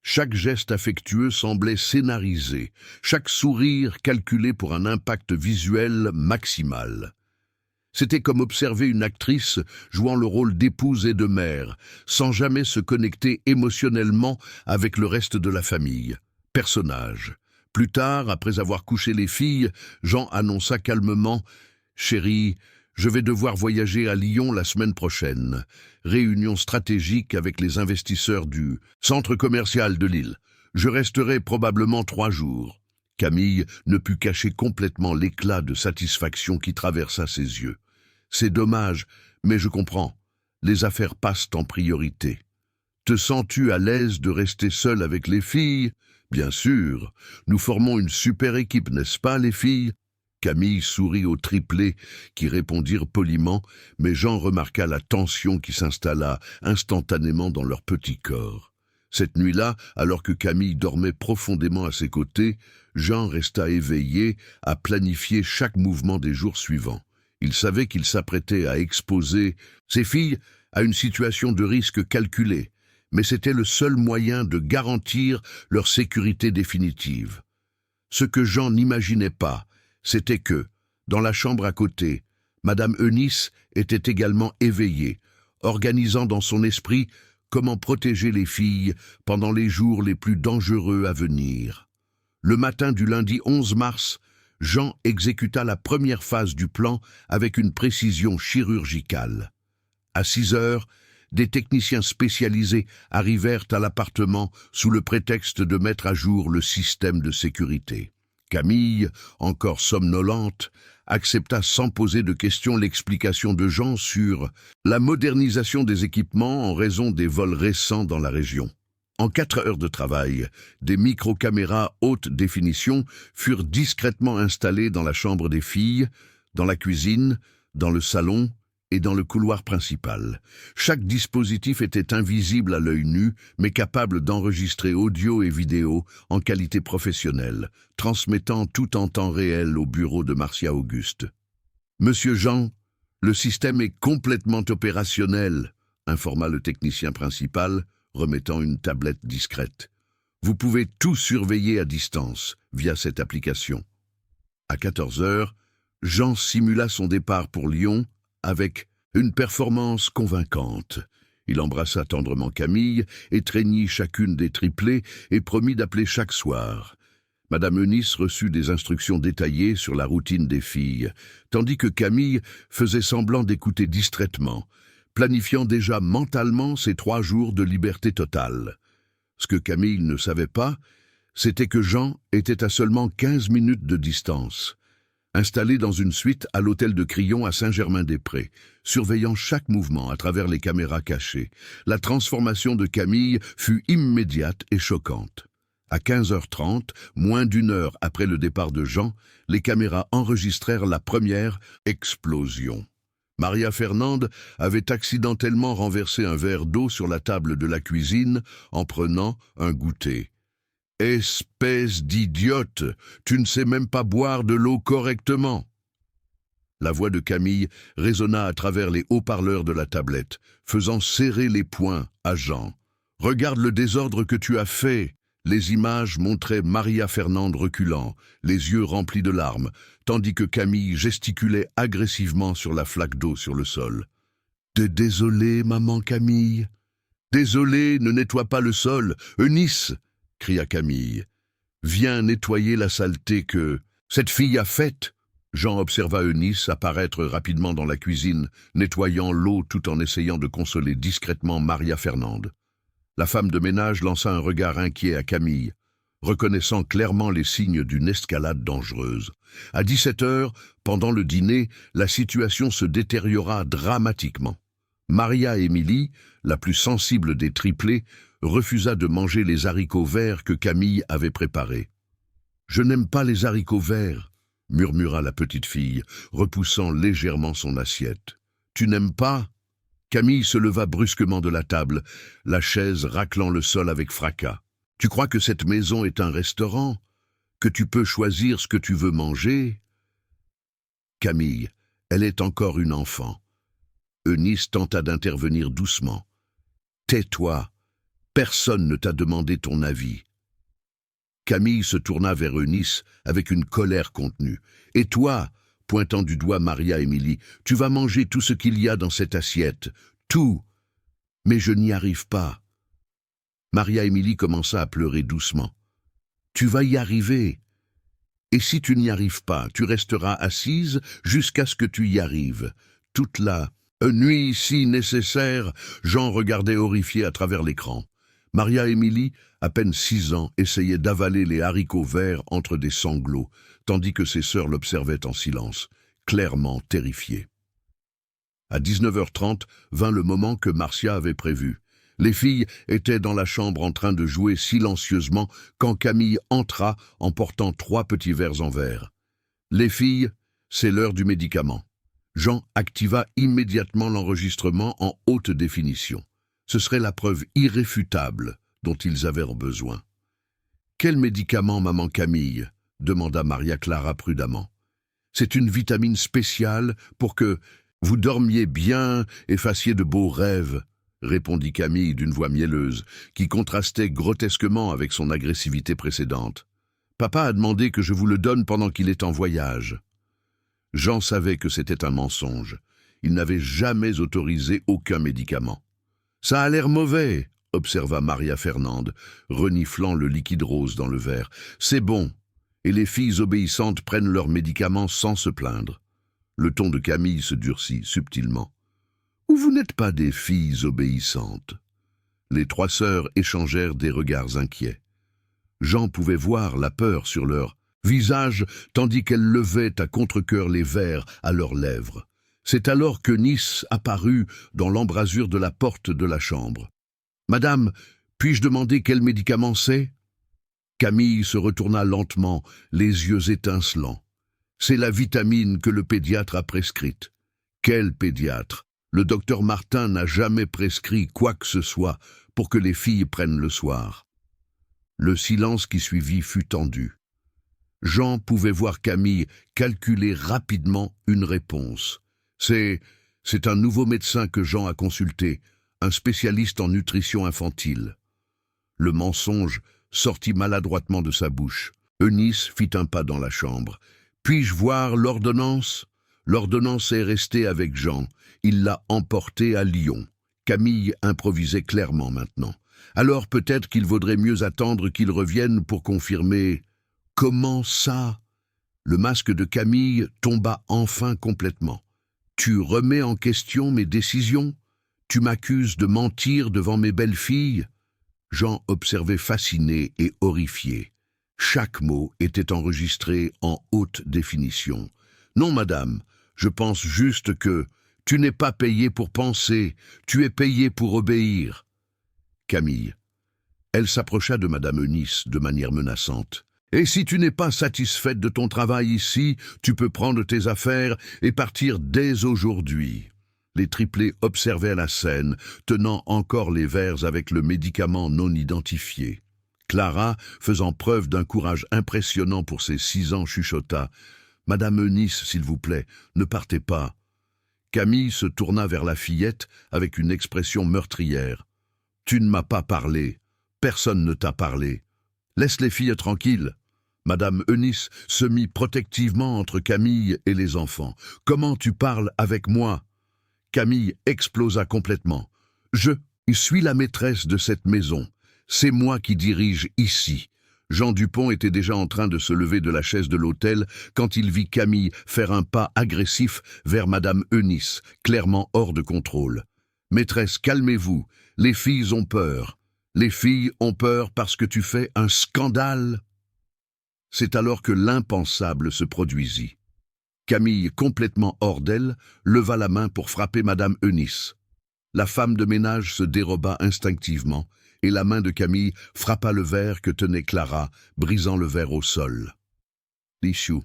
Chaque geste affectueux semblait scénarisé, chaque sourire calculé pour un impact visuel maximal. C'était comme observer une actrice jouant le rôle d'épouse et de mère, sans jamais se connecter émotionnellement avec le reste de la famille. Personnage. Plus tard, après avoir couché les filles, Jean annonça calmement « Chérie, je vais devoir voyager à Lyon la semaine prochaine. Réunion stratégique avec les investisseurs du centre commercial de Lille. Je resterai probablement 3 jours. » Camille ne put cacher complètement l'éclat de satisfaction qui traversa ses yeux. « C'est dommage, mais je comprends. Les affaires passent en priorité. Te sens-tu à l'aise de rester seule avec les filles? Bien sûr. Nous formons une super équipe, n'est-ce pas, les filles? » Camille sourit aux triplés qui répondirent poliment, mais Jean remarqua la tension qui s'installa instantanément dans leur petit corps. Cette nuit-là, alors que Camille dormait profondément à ses côtés, Jean resta éveillé à planifier chaque mouvement des jours suivants. Il savait qu'il s'apprêtait à exposer ses filles à une situation de risque calculée, mais c'était le seul moyen de garantir leur sécurité définitive. Ce que Jean n'imaginait pas, c'était que, dans la chambre à côté, Madame Eunice était également éveillée, organisant dans son esprit comment protéger les filles pendant les jours les plus dangereux à venir. Le matin du lundi 11 mars, Jean exécuta la première phase du plan avec une précision chirurgicale. À 6 heures, des techniciens spécialisés arrivèrent à l'appartement sous le prétexte de mettre à jour le système de sécurité. Camille, encore somnolente, accepta sans poser de questions l'explication de Jean sur la modernisation des équipements en raison des vols récents dans la région. En 4 heures de travail, des micro-caméras haute définition furent discrètement installées dans la chambre des filles, dans la cuisine, dans le salon et dans le couloir principal. Chaque dispositif était invisible à l'œil nu, mais capable d'enregistrer audio et vidéo en qualité professionnelle, transmettant tout en temps réel au bureau de Marcia Auguste. « Monsieur Jean, le système est complètement opérationnel », informa le technicien principal, remettant une tablette discrète. « Vous pouvez tout surveiller à distance, via cette application. » À 14 heures, Jean simula son départ pour Lyon avec une performance convaincante. Il embrassa tendrement Camille, étreignit chacune des triplés et promit d'appeler chaque soir. Madame Eunice reçut des instructions détaillées sur la routine des filles, tandis que Camille faisait semblant d'écouter distraitement, planifiant déjà mentalement ses 3 jours de liberté totale. Ce que Camille ne savait pas, c'était que Jean était à seulement 15 minutes de distance, installé dans une suite à l'hôtel de Crillon à Saint-Germain-des-Prés, surveillant chaque mouvement à travers les caméras cachées. La transformation de Camille fut immédiate et choquante. À 15h30, moins d'1 heure après le départ de Jean, les caméras enregistrèrent la première explosion. Maria Fernande avait accidentellement renversé un verre d'eau sur la table de la cuisine en prenant un goûter. « Espèce d'idiote, tu ne sais même pas boire de l'eau correctement !» La voix de Camille résonna à travers les haut-parleurs de la tablette, faisant serrer les poings à Jean. « Regarde le désordre que tu as fait !» Les images montraient Maria Fernande reculant, les yeux remplis de larmes, tandis que Camille gesticulait agressivement sur la flaque d'eau sur le sol. « Désolé, maman Camille. Désolé, ne nettoie pas le sol. Eunice !» cria Camille. « Viens nettoyer la saleté que cette fille a faite !» Jean observa Eunice apparaître rapidement dans la cuisine, nettoyant l'eau tout en essayant de consoler discrètement Maria Fernande. La femme de ménage lança un regard inquiet à Camille, reconnaissant clairement les signes d'une escalade dangereuse. À 17 heures, pendant le dîner, la situation se détériora dramatiquement. Maria-Émilie, la plus sensible des triplés, refusa de manger les haricots verts que Camille avait préparés. « Je n'aime pas les haricots verts », murmura la petite fille, repoussant légèrement son assiette. « Tu n'aimes pas ?» Camille se leva brusquement de la table, la chaise raclant le sol avec fracas. « Tu crois que cette maison est un restaurant? Que tu peux choisir ce que tu veux manger ?» Camille, elle est encore une enfant. Eunice tenta d'intervenir doucement. « Tais-toi, personne ne t'a demandé ton avis. » Camille se tourna vers Eunice avec une colère contenue. « Et toi ?» pointant du doigt Maria-Émilie, « tu vas manger tout ce qu'il y a dans cette assiette. Tout. Mais je n'y arrive pas. » Maria-Émilie commença à pleurer doucement. « Tu vas y arriver. Et si tu n'y arrives pas, tu resteras assise jusqu'à ce que tu y arrives. Toute la nuit si nécessaire. » Jean regardait horrifié à travers l'écran. Maria-Émilie, à peine 6 ans, essayait d'avaler les haricots verts entre des sanglots, tandis que ses sœurs l'observaient en silence, clairement terrifiées. À 19h30 vint le moment que Marcia avait prévu. Les filles étaient dans la chambre en train de jouer silencieusement quand Camille entra en portant 3 petits verres en verre. « Les filles, c'est l'heure du médicament. » Jean activa immédiatement l'enregistrement en haute définition. Ce serait la preuve irréfutable dont ils avaient besoin. « Quel médicament, maman Camille ?» demanda Maria Clara prudemment. « C'est une vitamine spéciale pour que vous dormiez bien et fassiez de beaux rêves, » répondit Camille d'une voix mielleuse, qui contrastait grotesquement avec son agressivité précédente. « Papa a demandé que je vous le donne pendant qu'il est en voyage. » Jean savait que c'était un mensonge. Il n'avait jamais autorisé aucun médicament. « Ça a l'air mauvais, » observa Maria Fernande, reniflant le liquide rose dans le verre. « C'est bon, et les filles obéissantes prennent leurs médicaments sans se plaindre. » Le ton de Camille se durcit subtilement. « ou vous n'êtes pas des filles obéissantes? Les trois sœurs échangèrent des regards inquiets. Jean pouvait voir la peur sur leur visage, tandis qu'elles levaient à contre-cœur les verres à leurs lèvres. C'est alors que Eunice apparut dans l'embrasure de la porte de la chambre. « Madame, puis-je demander quel médicament c'est ?» Camille se retourna lentement, les yeux étincelants. « C'est la vitamine que le pédiatre a prescrite. » « Quel pédiatre? Le docteur Martin n'a jamais prescrit quoi que ce soit pour que les filles prennent le soir. » Le silence qui suivit fut tendu. Jean pouvait voir Camille calculer rapidement une réponse. C'est un nouveau médecin que Jean a consulté, un spécialiste en nutrition infantile. Le mensonge sortit maladroitement de sa bouche. Eunice fit un pas dans la chambre. « Puis-je voir l'ordonnance ?» L'ordonnance est restée avec Jean. Il l'a emportée à Lyon. Camille improvisait clairement maintenant. Alors peut-être qu'il vaudrait mieux attendre qu'il revienne pour confirmer. « Comment ça ?» Le masque de Camille tomba enfin complètement. « Tu remets en question mes décisions? Tu m'accuses de mentir devant mes belles filles ?» Jean observait fasciné et horrifié. Chaque mot était enregistré en haute définition. « Non, madame, je pense juste que tu n'es pas payé pour penser, tu es payé pour obéir. » Camille. Elle s'approcha de madame Eunice de manière menaçante. « Et si tu n'es pas satisfaite de ton travail ici, tu peux prendre tes affaires et partir dès aujourd'hui. » Les triplés observaient la scène, tenant encore les verres avec le médicament non identifié. Clara, faisant preuve d'un courage impressionnant pour ses 6 ans, chuchota. « Madame Eunice, s'il vous plaît, ne partez pas. » Camille se tourna vers la fillette avec une expression meurtrière. « Tu ne m'as pas parlé. Personne ne t'a parlé. Laisse les filles tranquilles. » Madame Eunice se mit protectivement entre Camille et les enfants. « Comment tu parles avec moi ?» Camille explosa complètement. « Je suis la maîtresse de cette maison. C'est moi qui dirige ici. » Jean Dupont était déjà en train de se lever de la chaise de l'hôtel quand il vit Camille faire un pas agressif vers madame Eunice, clairement hors de contrôle. « Maîtresse, calmez-vous. Les filles ont peur. Les filles ont peur parce que tu fais un scandale. » C'est alors que l'impensable se produisit. Camille, complètement hors d'elle, leva la main pour frapper madame Eunice. La femme de ménage se déroba instinctivement, et la main de Camille frappa le verre que tenait Clara, brisant le verre au sol. Lichou.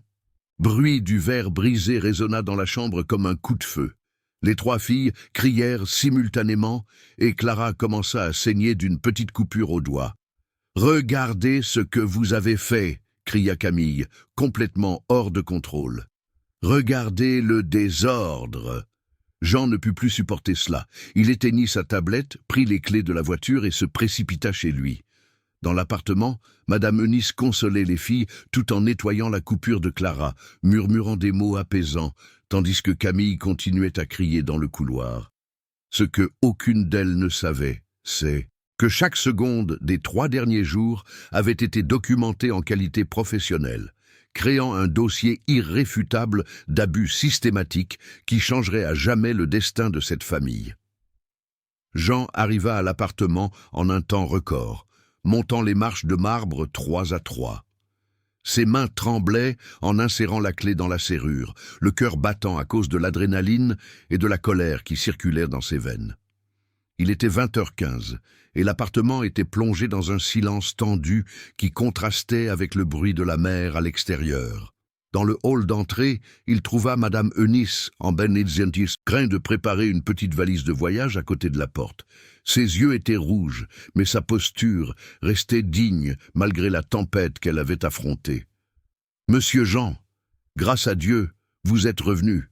Bruit du verre brisé résonna dans la chambre comme un coup de feu. Les 3 filles crièrent simultanément, et Clara commença à saigner d'une petite coupure au doigt. « Regardez ce que vous avez fait !» cria Camille, complètement hors de contrôle. « Regardez le désordre !» Jean ne put plus supporter cela. Il éteignit sa tablette, prit les clés de la voiture et se précipita chez lui. Dans l'appartement, madame Eunice consolait les filles tout en nettoyant la coupure de Clara, murmurant des mots apaisants, tandis que Camille continuait à crier dans le couloir. Ce que aucune d'elles ne savait, c'est que chaque seconde des 3 derniers jours avait été documentée en qualité professionnelle, créant un dossier irréfutable d'abus systématiques qui changerait à jamais le destin de cette famille. Jean arriva à l'appartement en un temps record, montant les marches de marbre 3 à 3. Ses mains tremblaient en insérant la clé dans la serrure, le cœur battant à cause de l'adrénaline et de la colère qui circulèrent dans ses veines. Il était 20h15 et l'appartement était plongé dans un silence tendu qui contrastait avec le bruit de la mer à l'extérieur. Dans le hall d'entrée, il trouva madame Eunice en train de préparer une petite valise de voyage à côté de la porte. Ses yeux étaient rouges, mais sa posture restait digne malgré la tempête qu'elle avait affrontée. « Monsieur Jean, grâce à Dieu, vous êtes revenu. »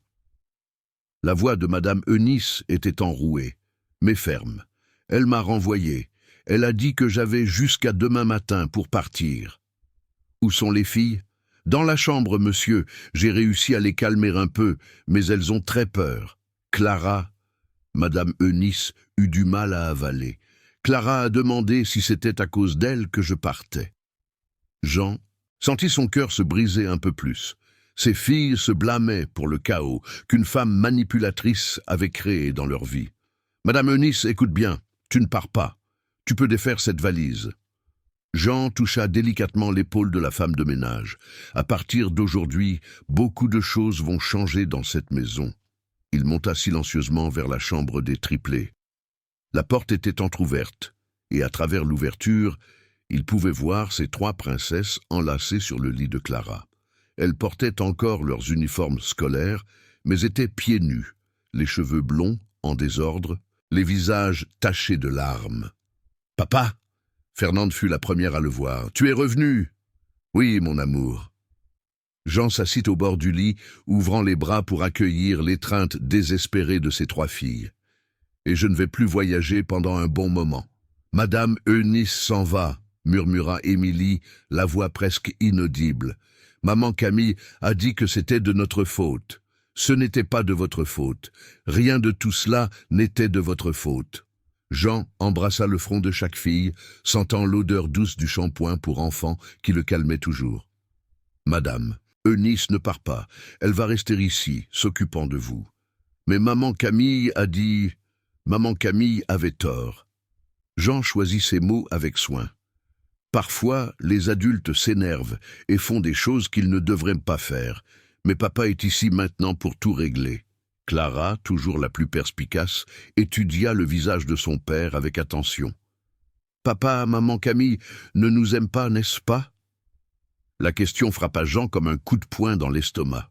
La voix de madame Eunice était enrouée, mais ferme. Elle m'a renvoyé. Elle a dit que j'avais jusqu'à demain matin pour partir. « Où sont les filles ? » « Dans la chambre, monsieur. J'ai réussi à les calmer un peu, mais elles ont très peur. » Clara, madame Eunice eut du mal à avaler. Clara a demandé si c'était à cause d'elle que je partais. Jean sentit son cœur se briser un peu plus. Ces filles se blâmaient pour le chaos qu'une femme manipulatrice avait créé dans leur vie. « Madame Eunice, écoute bien, tu ne pars pas. Tu peux défaire cette valise. » Jean toucha délicatement l'épaule de la femme de ménage. « À partir d'aujourd'hui, beaucoup de choses vont changer dans cette maison. » Il monta silencieusement vers la chambre des triplés. La porte était entr'ouverte, et à travers l'ouverture, il pouvait voir ces 3 princesses enlacées sur le lit de Clara. Elles portaient encore leurs uniformes scolaires, mais étaient pieds nus, les cheveux blonds, en désordre, les visages tachés de larmes. « Papa !» Fernande fut la première à le voir. « Tu es revenu !»« Oui, mon amour. » Jean s'assit au bord du lit, ouvrant les bras pour accueillir l'étreinte désespérée de ses 3 filles. « Et je ne vais plus voyager pendant un bon moment. »« Madame Eunice s'en va », murmura Émilie, la voix presque inaudible. « Maman Camille a dit que c'était de notre faute. Ce n'était pas de votre faute. Rien de tout cela n'était de votre faute. » Jean embrassa le front de chaque fille, sentant l'odeur douce du shampoing pour enfants qui le calmait toujours. « Madame, Eunice ne part pas. Elle va rester ici, s'occupant de vous. Mais maman Camille a dit... » Maman Camille avait tort. Jean choisit ses mots avec soin. Parfois, les adultes s'énervent et font des choses qu'ils ne devraient pas faire, mais papa est ici maintenant pour tout régler. Clara, toujours la plus perspicace, étudia le visage de son père avec attention. « Papa, maman Camille ne nous aiment pas, n'est-ce pas ?» La question frappa Jean comme un coup de poing dans l'estomac.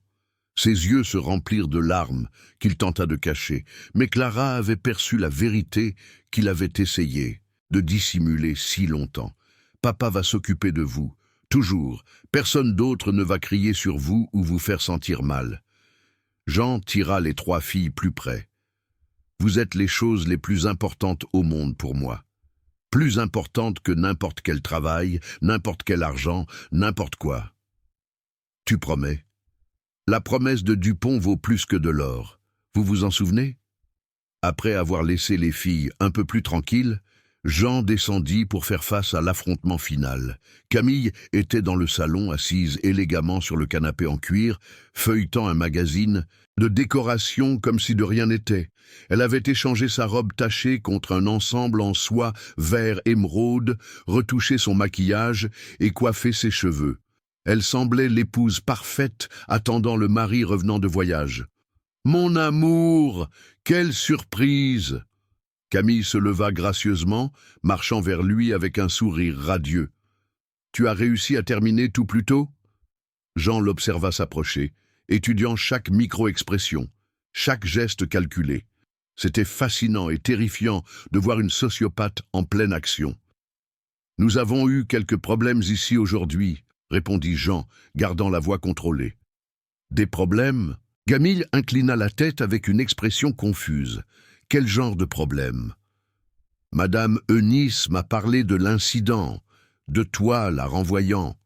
Ses yeux se remplirent de larmes qu'il tenta de cacher, mais Clara avait perçu la vérité qu'il avait essayé de dissimuler si longtemps. « Papa va s'occuper de vous, toujours. Personne d'autre ne va crier sur vous ou vous faire sentir mal. » Jean tira les 3 filles plus près. « Vous êtes les choses les plus importantes au monde pour moi. Plus importantes que n'importe quel travail, n'importe quel argent, n'importe quoi. Tu promets ? La promesse de Dupont vaut plus que de l'or. Vous vous en souvenez ? » Après avoir laissé les filles un peu plus tranquilles, Jean descendit pour faire face à l'affrontement final. Camille était dans le salon, assise élégamment sur le canapé en cuir, feuilletant un magazine de décoration comme si de rien n'était. Elle avait échangé sa robe tachée contre un ensemble en soie vert émeraude, retouché son maquillage et coiffé ses cheveux. Elle semblait l'épouse parfaite attendant le mari revenant de voyage. « Mon amour, quelle surprise !» Camille se leva gracieusement, marchant vers lui avec un sourire radieux. « Tu as réussi à terminer tout plus tôt ?» Jean l'observa s'approcher, étudiant chaque micro-expression, chaque geste calculé. C'était fascinant et terrifiant de voir une sociopathe en pleine action. « Nous avons eu quelques problèmes ici aujourd'hui, » répondit Jean, gardant la voix contrôlée. « Des problèmes ?» Camille inclina la tête avec une expression confuse. « Quel genre de problème ?»« Madame Eunice m'a parlé de l'incident, de toi la renvoyant. »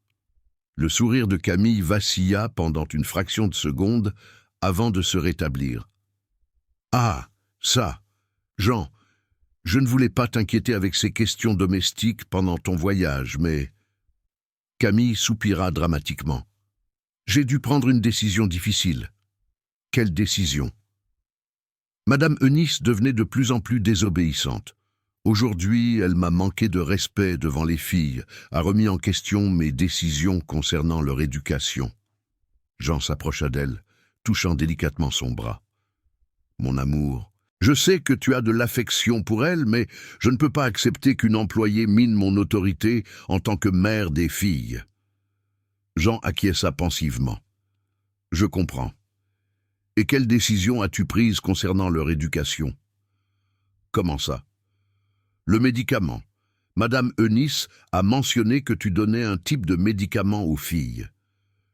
Le sourire de Camille vacilla pendant une fraction de seconde avant de se rétablir. « Ah, ça, Jean, je ne voulais pas t'inquiéter avec ces questions domestiques pendant ton voyage, mais... » Camille soupira dramatiquement. « J'ai dû prendre une décision difficile. » « Quelle décision ?» Madame Eunice devenait de plus en plus désobéissante. Aujourd'hui, elle m'a manqué de respect devant les filles, a remis en question mes décisions concernant leur éducation. Jean s'approcha d'elle, touchant délicatement son bras. « Mon amour, je sais que tu as de l'affection pour elle, mais je ne peux pas accepter qu'une employée mine mon autorité en tant que mère des filles. » Jean acquiesça pensivement. « Je comprends. Et quelle décision as-tu prise concernant leur éducation ?»« Comment ça ?»« Le médicament. Madame Eunice a mentionné que tu donnais un type de médicament aux filles. »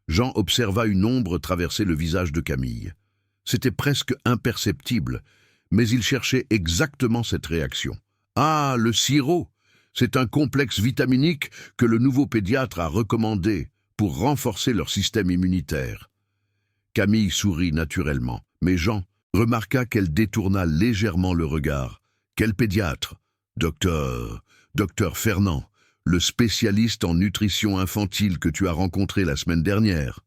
Jean observa une ombre traverser le visage de Camille. C'était presque imperceptible, mais il cherchait exactement cette réaction. « Ah, le sirop! C'est un complexe vitaminique que le nouveau pédiatre a recommandé pour renforcer leur système immunitaire. » Camille sourit naturellement, mais Jean remarqua qu'elle détourna légèrement le regard. « Quel pédiatre ? Docteur Fernand, le spécialiste en nutrition infantile que tu as rencontré la semaine dernière. »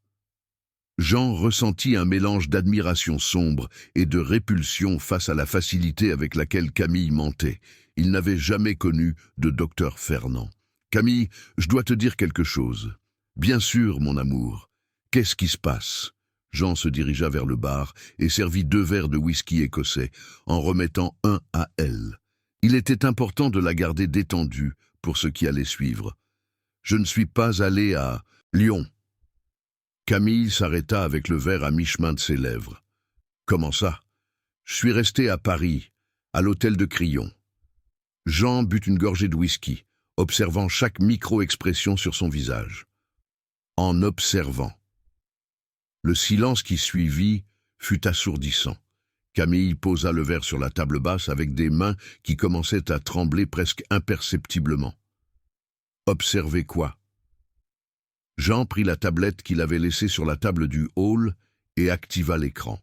Jean ressentit un mélange d'admiration sombre et de répulsion face à la facilité avec laquelle Camille mentait. Il n'avait jamais connu de docteur Fernand. « Camille, je dois te dire quelque chose. »« Bien sûr, mon amour. Qu'est-ce qui se passe ?» Jean se dirigea vers le bar et servit 2 verres de whisky écossais, en remettant un à elle. Il était important de la garder détendue pour ce qui allait suivre. « Je ne suis pas allé à Lyon. » Camille s'arrêta avec le verre à mi-chemin de ses lèvres. « Comment ça ? Je suis resté à Paris, à l'hôtel de Crillon. » Jean but une gorgée de whisky, observant chaque micro-expression sur son visage. En observant. Le silence qui suivit fut assourdissant. Camille posa le verre sur la table basse avec des mains qui commençaient à trembler presque imperceptiblement. Observer quoi ? Jean prit la tablette qu'il avait laissée sur la table du hall et activa l'écran.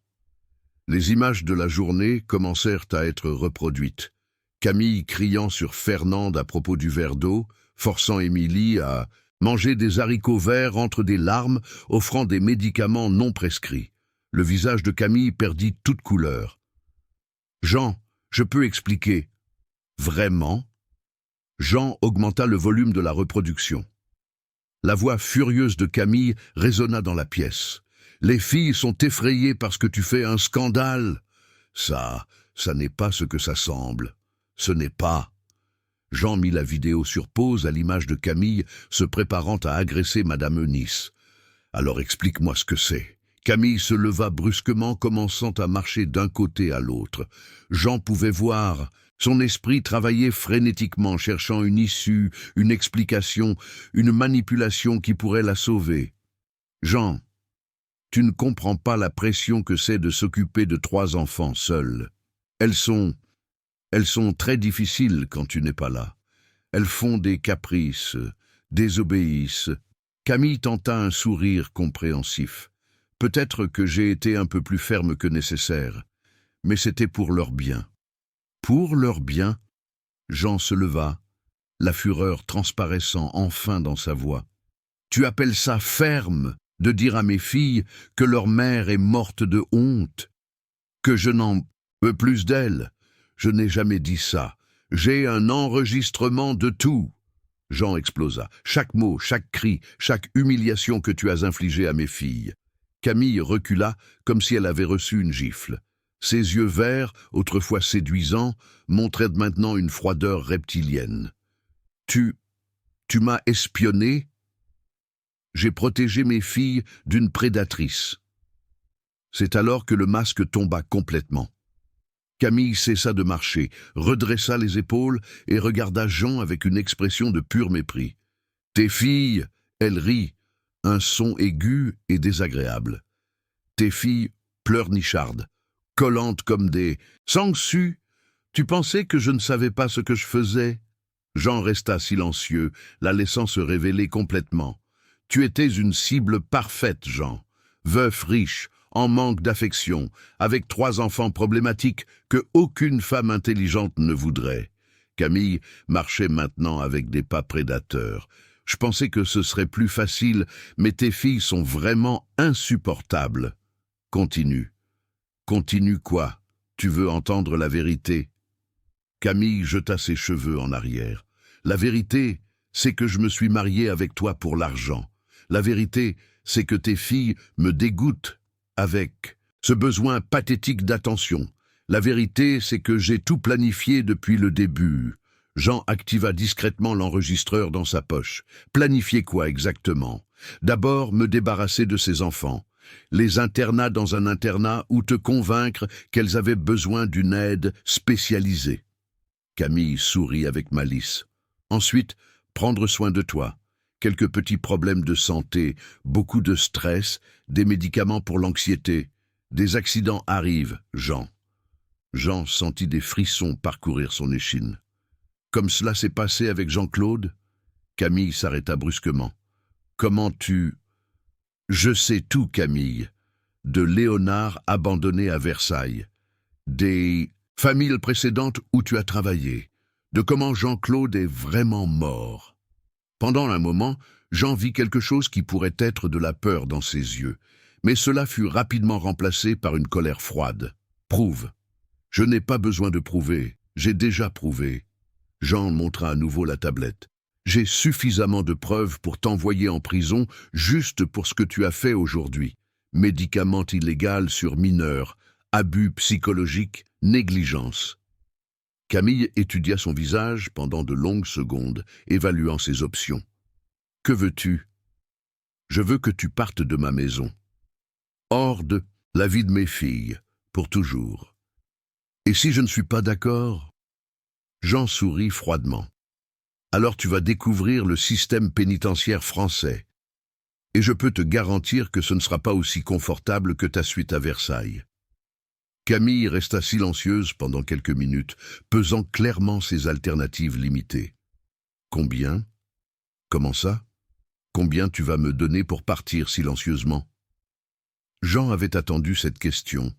Les images de la journée commencèrent à être reproduites. Camille criant sur Fernande à propos du verre d'eau, forçant Émilie à manger des haricots verts entre des larmes, offrant des médicaments non prescrits. Le visage de Camille perdit toute couleur. « Jean, je peux expliquer. »« Vraiment ?» Jean augmenta le volume de la reproduction. La voix furieuse de Camille résonna dans la pièce. « Les filles sont effrayées parce que tu fais un scandale. Ça n'est pas ce que ça semble. Ce n'est pas. » Jean mit la vidéo sur pause à l'image de Camille se préparant à agresser Madame Eunice. « Alors explique-moi ce que c'est. » Camille se leva brusquement, commençant à marcher d'un côté à l'autre. Jean pouvait voir. Son esprit travaillait frénétiquement, cherchant une issue, une explication, une manipulation qui pourrait la sauver. « Jean, tu ne comprends pas la pression que c'est de s'occuper de 3 enfants seuls. Elles sont très difficiles quand tu n'es pas là. Elles font des caprices, désobéissent. » Camille tenta un sourire compréhensif. « Peut-être que j'ai été un peu plus ferme que nécessaire, mais c'était pour leur bien. » « Pour leur bien ?» Jean se leva, la fureur transparaissant enfin dans sa voix. « Tu appelles ça ferme de dire à mes filles que leur mère est morte de honte, que je n'en veux plus d'elles? Je n'ai jamais dit ça. J'ai un enregistrement de tout. » Jean explosa. « Chaque mot, chaque cri, chaque humiliation que tu as infligée à mes filles. » Camille recula comme si elle avait reçu une gifle. Ses yeux verts, autrefois séduisants, montraient maintenant une froideur reptilienne. « Tu m'as espionné ? J'ai protégé mes filles d'une prédatrice. » C'est alors que le masque tomba complètement. Camille cessa de marcher, redressa les épaules et regarda Jean avec une expression de pur mépris. « Tes filles !» Elle rit, un son aigu et désagréable. « Tes filles pleurnichardes, collantes comme des sangsues. Tu pensais que je ne savais pas ce que je faisais ?» Jean resta silencieux, la laissant se révéler complètement. « Tu étais une cible parfaite, Jean. Veuf riche, en manque d'affection, avec 3 enfants problématiques que aucune femme intelligente ne voudrait. » Camille marchait maintenant avec des pas prédateurs. « Je pensais que ce serait plus facile, mais tes filles sont vraiment insupportables. Continue. » « Continue quoi? Tu veux entendre la vérité ?» Camille jeta ses cheveux en arrière. « La vérité, c'est que je me suis marié avec toi pour l'argent. La vérité, c'est que tes filles me dégoûtent avec ce besoin pathétique d'attention. La vérité, c'est que j'ai tout planifié depuis le début. » Jean activa discrètement l'enregistreur dans sa poche. « Planifier quoi exactement? D'abord, me débarrasser de ces enfants. Les internats dans un internat ou te convaincre qu'elles avaient besoin d'une aide spécialisée. » Camille sourit avec malice. « Ensuite, prendre soin de toi. Quelques petits problèmes de santé, beaucoup de stress, des médicaments pour l'anxiété. Des accidents arrivent, Jean. » Jean sentit des frissons parcourir son échine. « Comme cela s'est passé avec Jean-Claude ?» Camille s'arrêta brusquement. « Comment tu... » « Je sais tout, Camille. De Léonard abandonné à Versailles. Des familles précédentes où tu as travaillé. De comment Jean-Claude est vraiment mort. » Pendant un moment, Jean vit quelque chose qui pourrait être de la peur dans ses yeux. mais cela fut rapidement remplacé par une colère froide. « Prouve. » »« Je n'ai pas besoin de prouver, j'ai déjà prouvé. » Jean montra à nouveau la tablette. « J'ai suffisamment de preuves pour t'envoyer en prison juste pour ce que tu as fait aujourd'hui. Médicament illégal sur mineur, abus psychologique, négligence. » Camille étudia son visage pendant de longues secondes, évaluant ses options. « Que veux-tu ? » ?»« Je veux que tu partes de ma maison. Hors de la vie de mes filles, pour toujours. Et si je ne suis pas d'accord ?» Jean sourit froidement. « Alors tu vas découvrir le système pénitentiaire français. Et je peux te garantir que ce ne sera pas aussi confortable que ta suite à Versailles. » Camille resta silencieuse pendant quelques minutes, pesant clairement ses alternatives limitées. « Combien ? Comment ça ? Combien tu vas me donner pour partir silencieusement ?» Jean avait attendu cette question.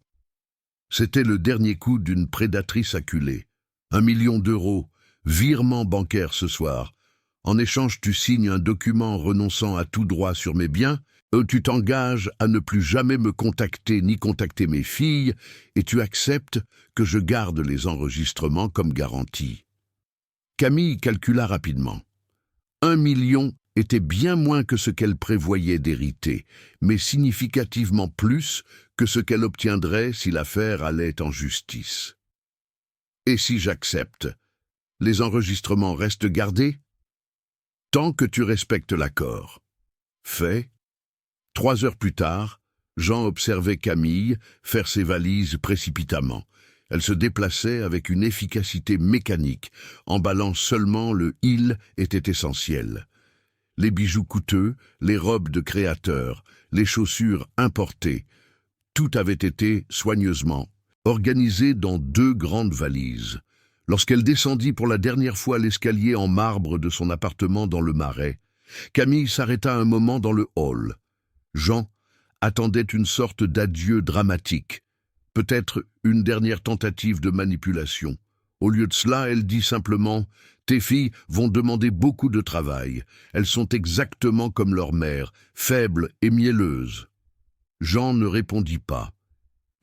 C'était le dernier coup d'une prédatrice acculée. 1 million d'euros, virement bancaire ce soir. En échange, tu signes un document renonçant à tout droit sur mes biens, tu t'engages à ne plus jamais me contacter ni contacter mes filles, et tu acceptes que je garde les enregistrements comme garantie. Camille calcula rapidement. 1 million était bien moins que ce qu'elle prévoyait d'hériter, mais significativement plus que ce qu'elle obtiendrait si l'affaire allait en justice. Et si j'accepte, les enregistrements restent gardés ? Tant que tu respectes l'accord. Fait. 3 heures plus tard, Jean observait Camille faire ses valises précipitamment. Elle se déplaçait avec une efficacité mécanique, emballant seulement le « il » était essentiel. Les bijoux coûteux, les robes de créateurs, les chaussures importées, tout avait été soigneusement organisé dans 2 grandes valises. Lorsqu'elle descendit pour la dernière fois l'escalier en marbre de son appartement dans le Marais, Camille s'arrêta un moment dans le hall. Jean attendait une sorte d'adieu dramatique, peut-être une dernière tentative de manipulation. Au lieu de cela, elle dit simplement « Tes filles vont demander beaucoup de travail. Elles sont exactement comme leur mère, faibles et mielleuses. » Jean ne répondit pas.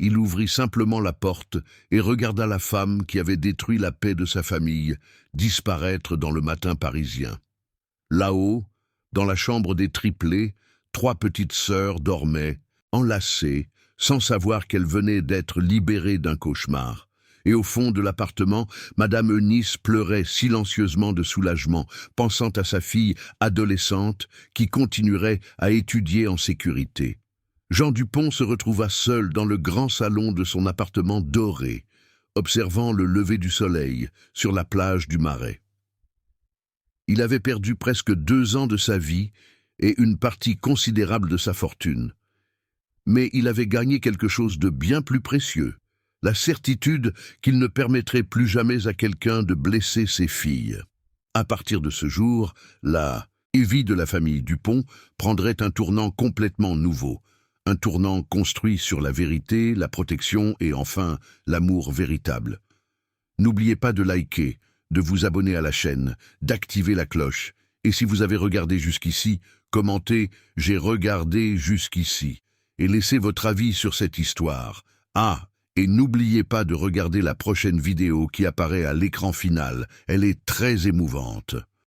Il ouvrit simplement la porte et regarda la femme qui avait détruit la paix de sa famille disparaître dans le matin parisien. Là-haut, dans la chambre des triplés, 3 petites sœurs dormaient, enlacées, sans savoir qu'elles venaient d'être libérées d'un cauchemar. Et au fond de l'appartement, Madame Eunice pleurait silencieusement de soulagement, pensant à sa fille adolescente qui continuerait à étudier en sécurité. Jean Dupont se retrouva seul dans le grand salon de son appartement doré, observant le lever du soleil sur la plage du Marais. Il avait perdu presque 2 ans de sa vie et une partie considérable de sa fortune. Mais il avait gagné quelque chose de bien plus précieux, la certitude qu'il ne permettrait plus jamais à quelqu'un de blesser ses filles. À partir de ce jour, la vie de la famille Dupont prendrait un tournant complètement nouveau, un tournant construit sur la vérité, la protection et enfin l'amour véritable. N'oubliez pas de liker, de vous abonner à la chaîne, d'activer la cloche. Et si vous avez regardé jusqu'ici, commentez « J'ai regardé jusqu'ici » et laissez votre avis sur cette histoire. Ah, et n'oubliez pas de regarder la prochaine vidéo qui apparaît à l'écran final. Elle est très émouvante.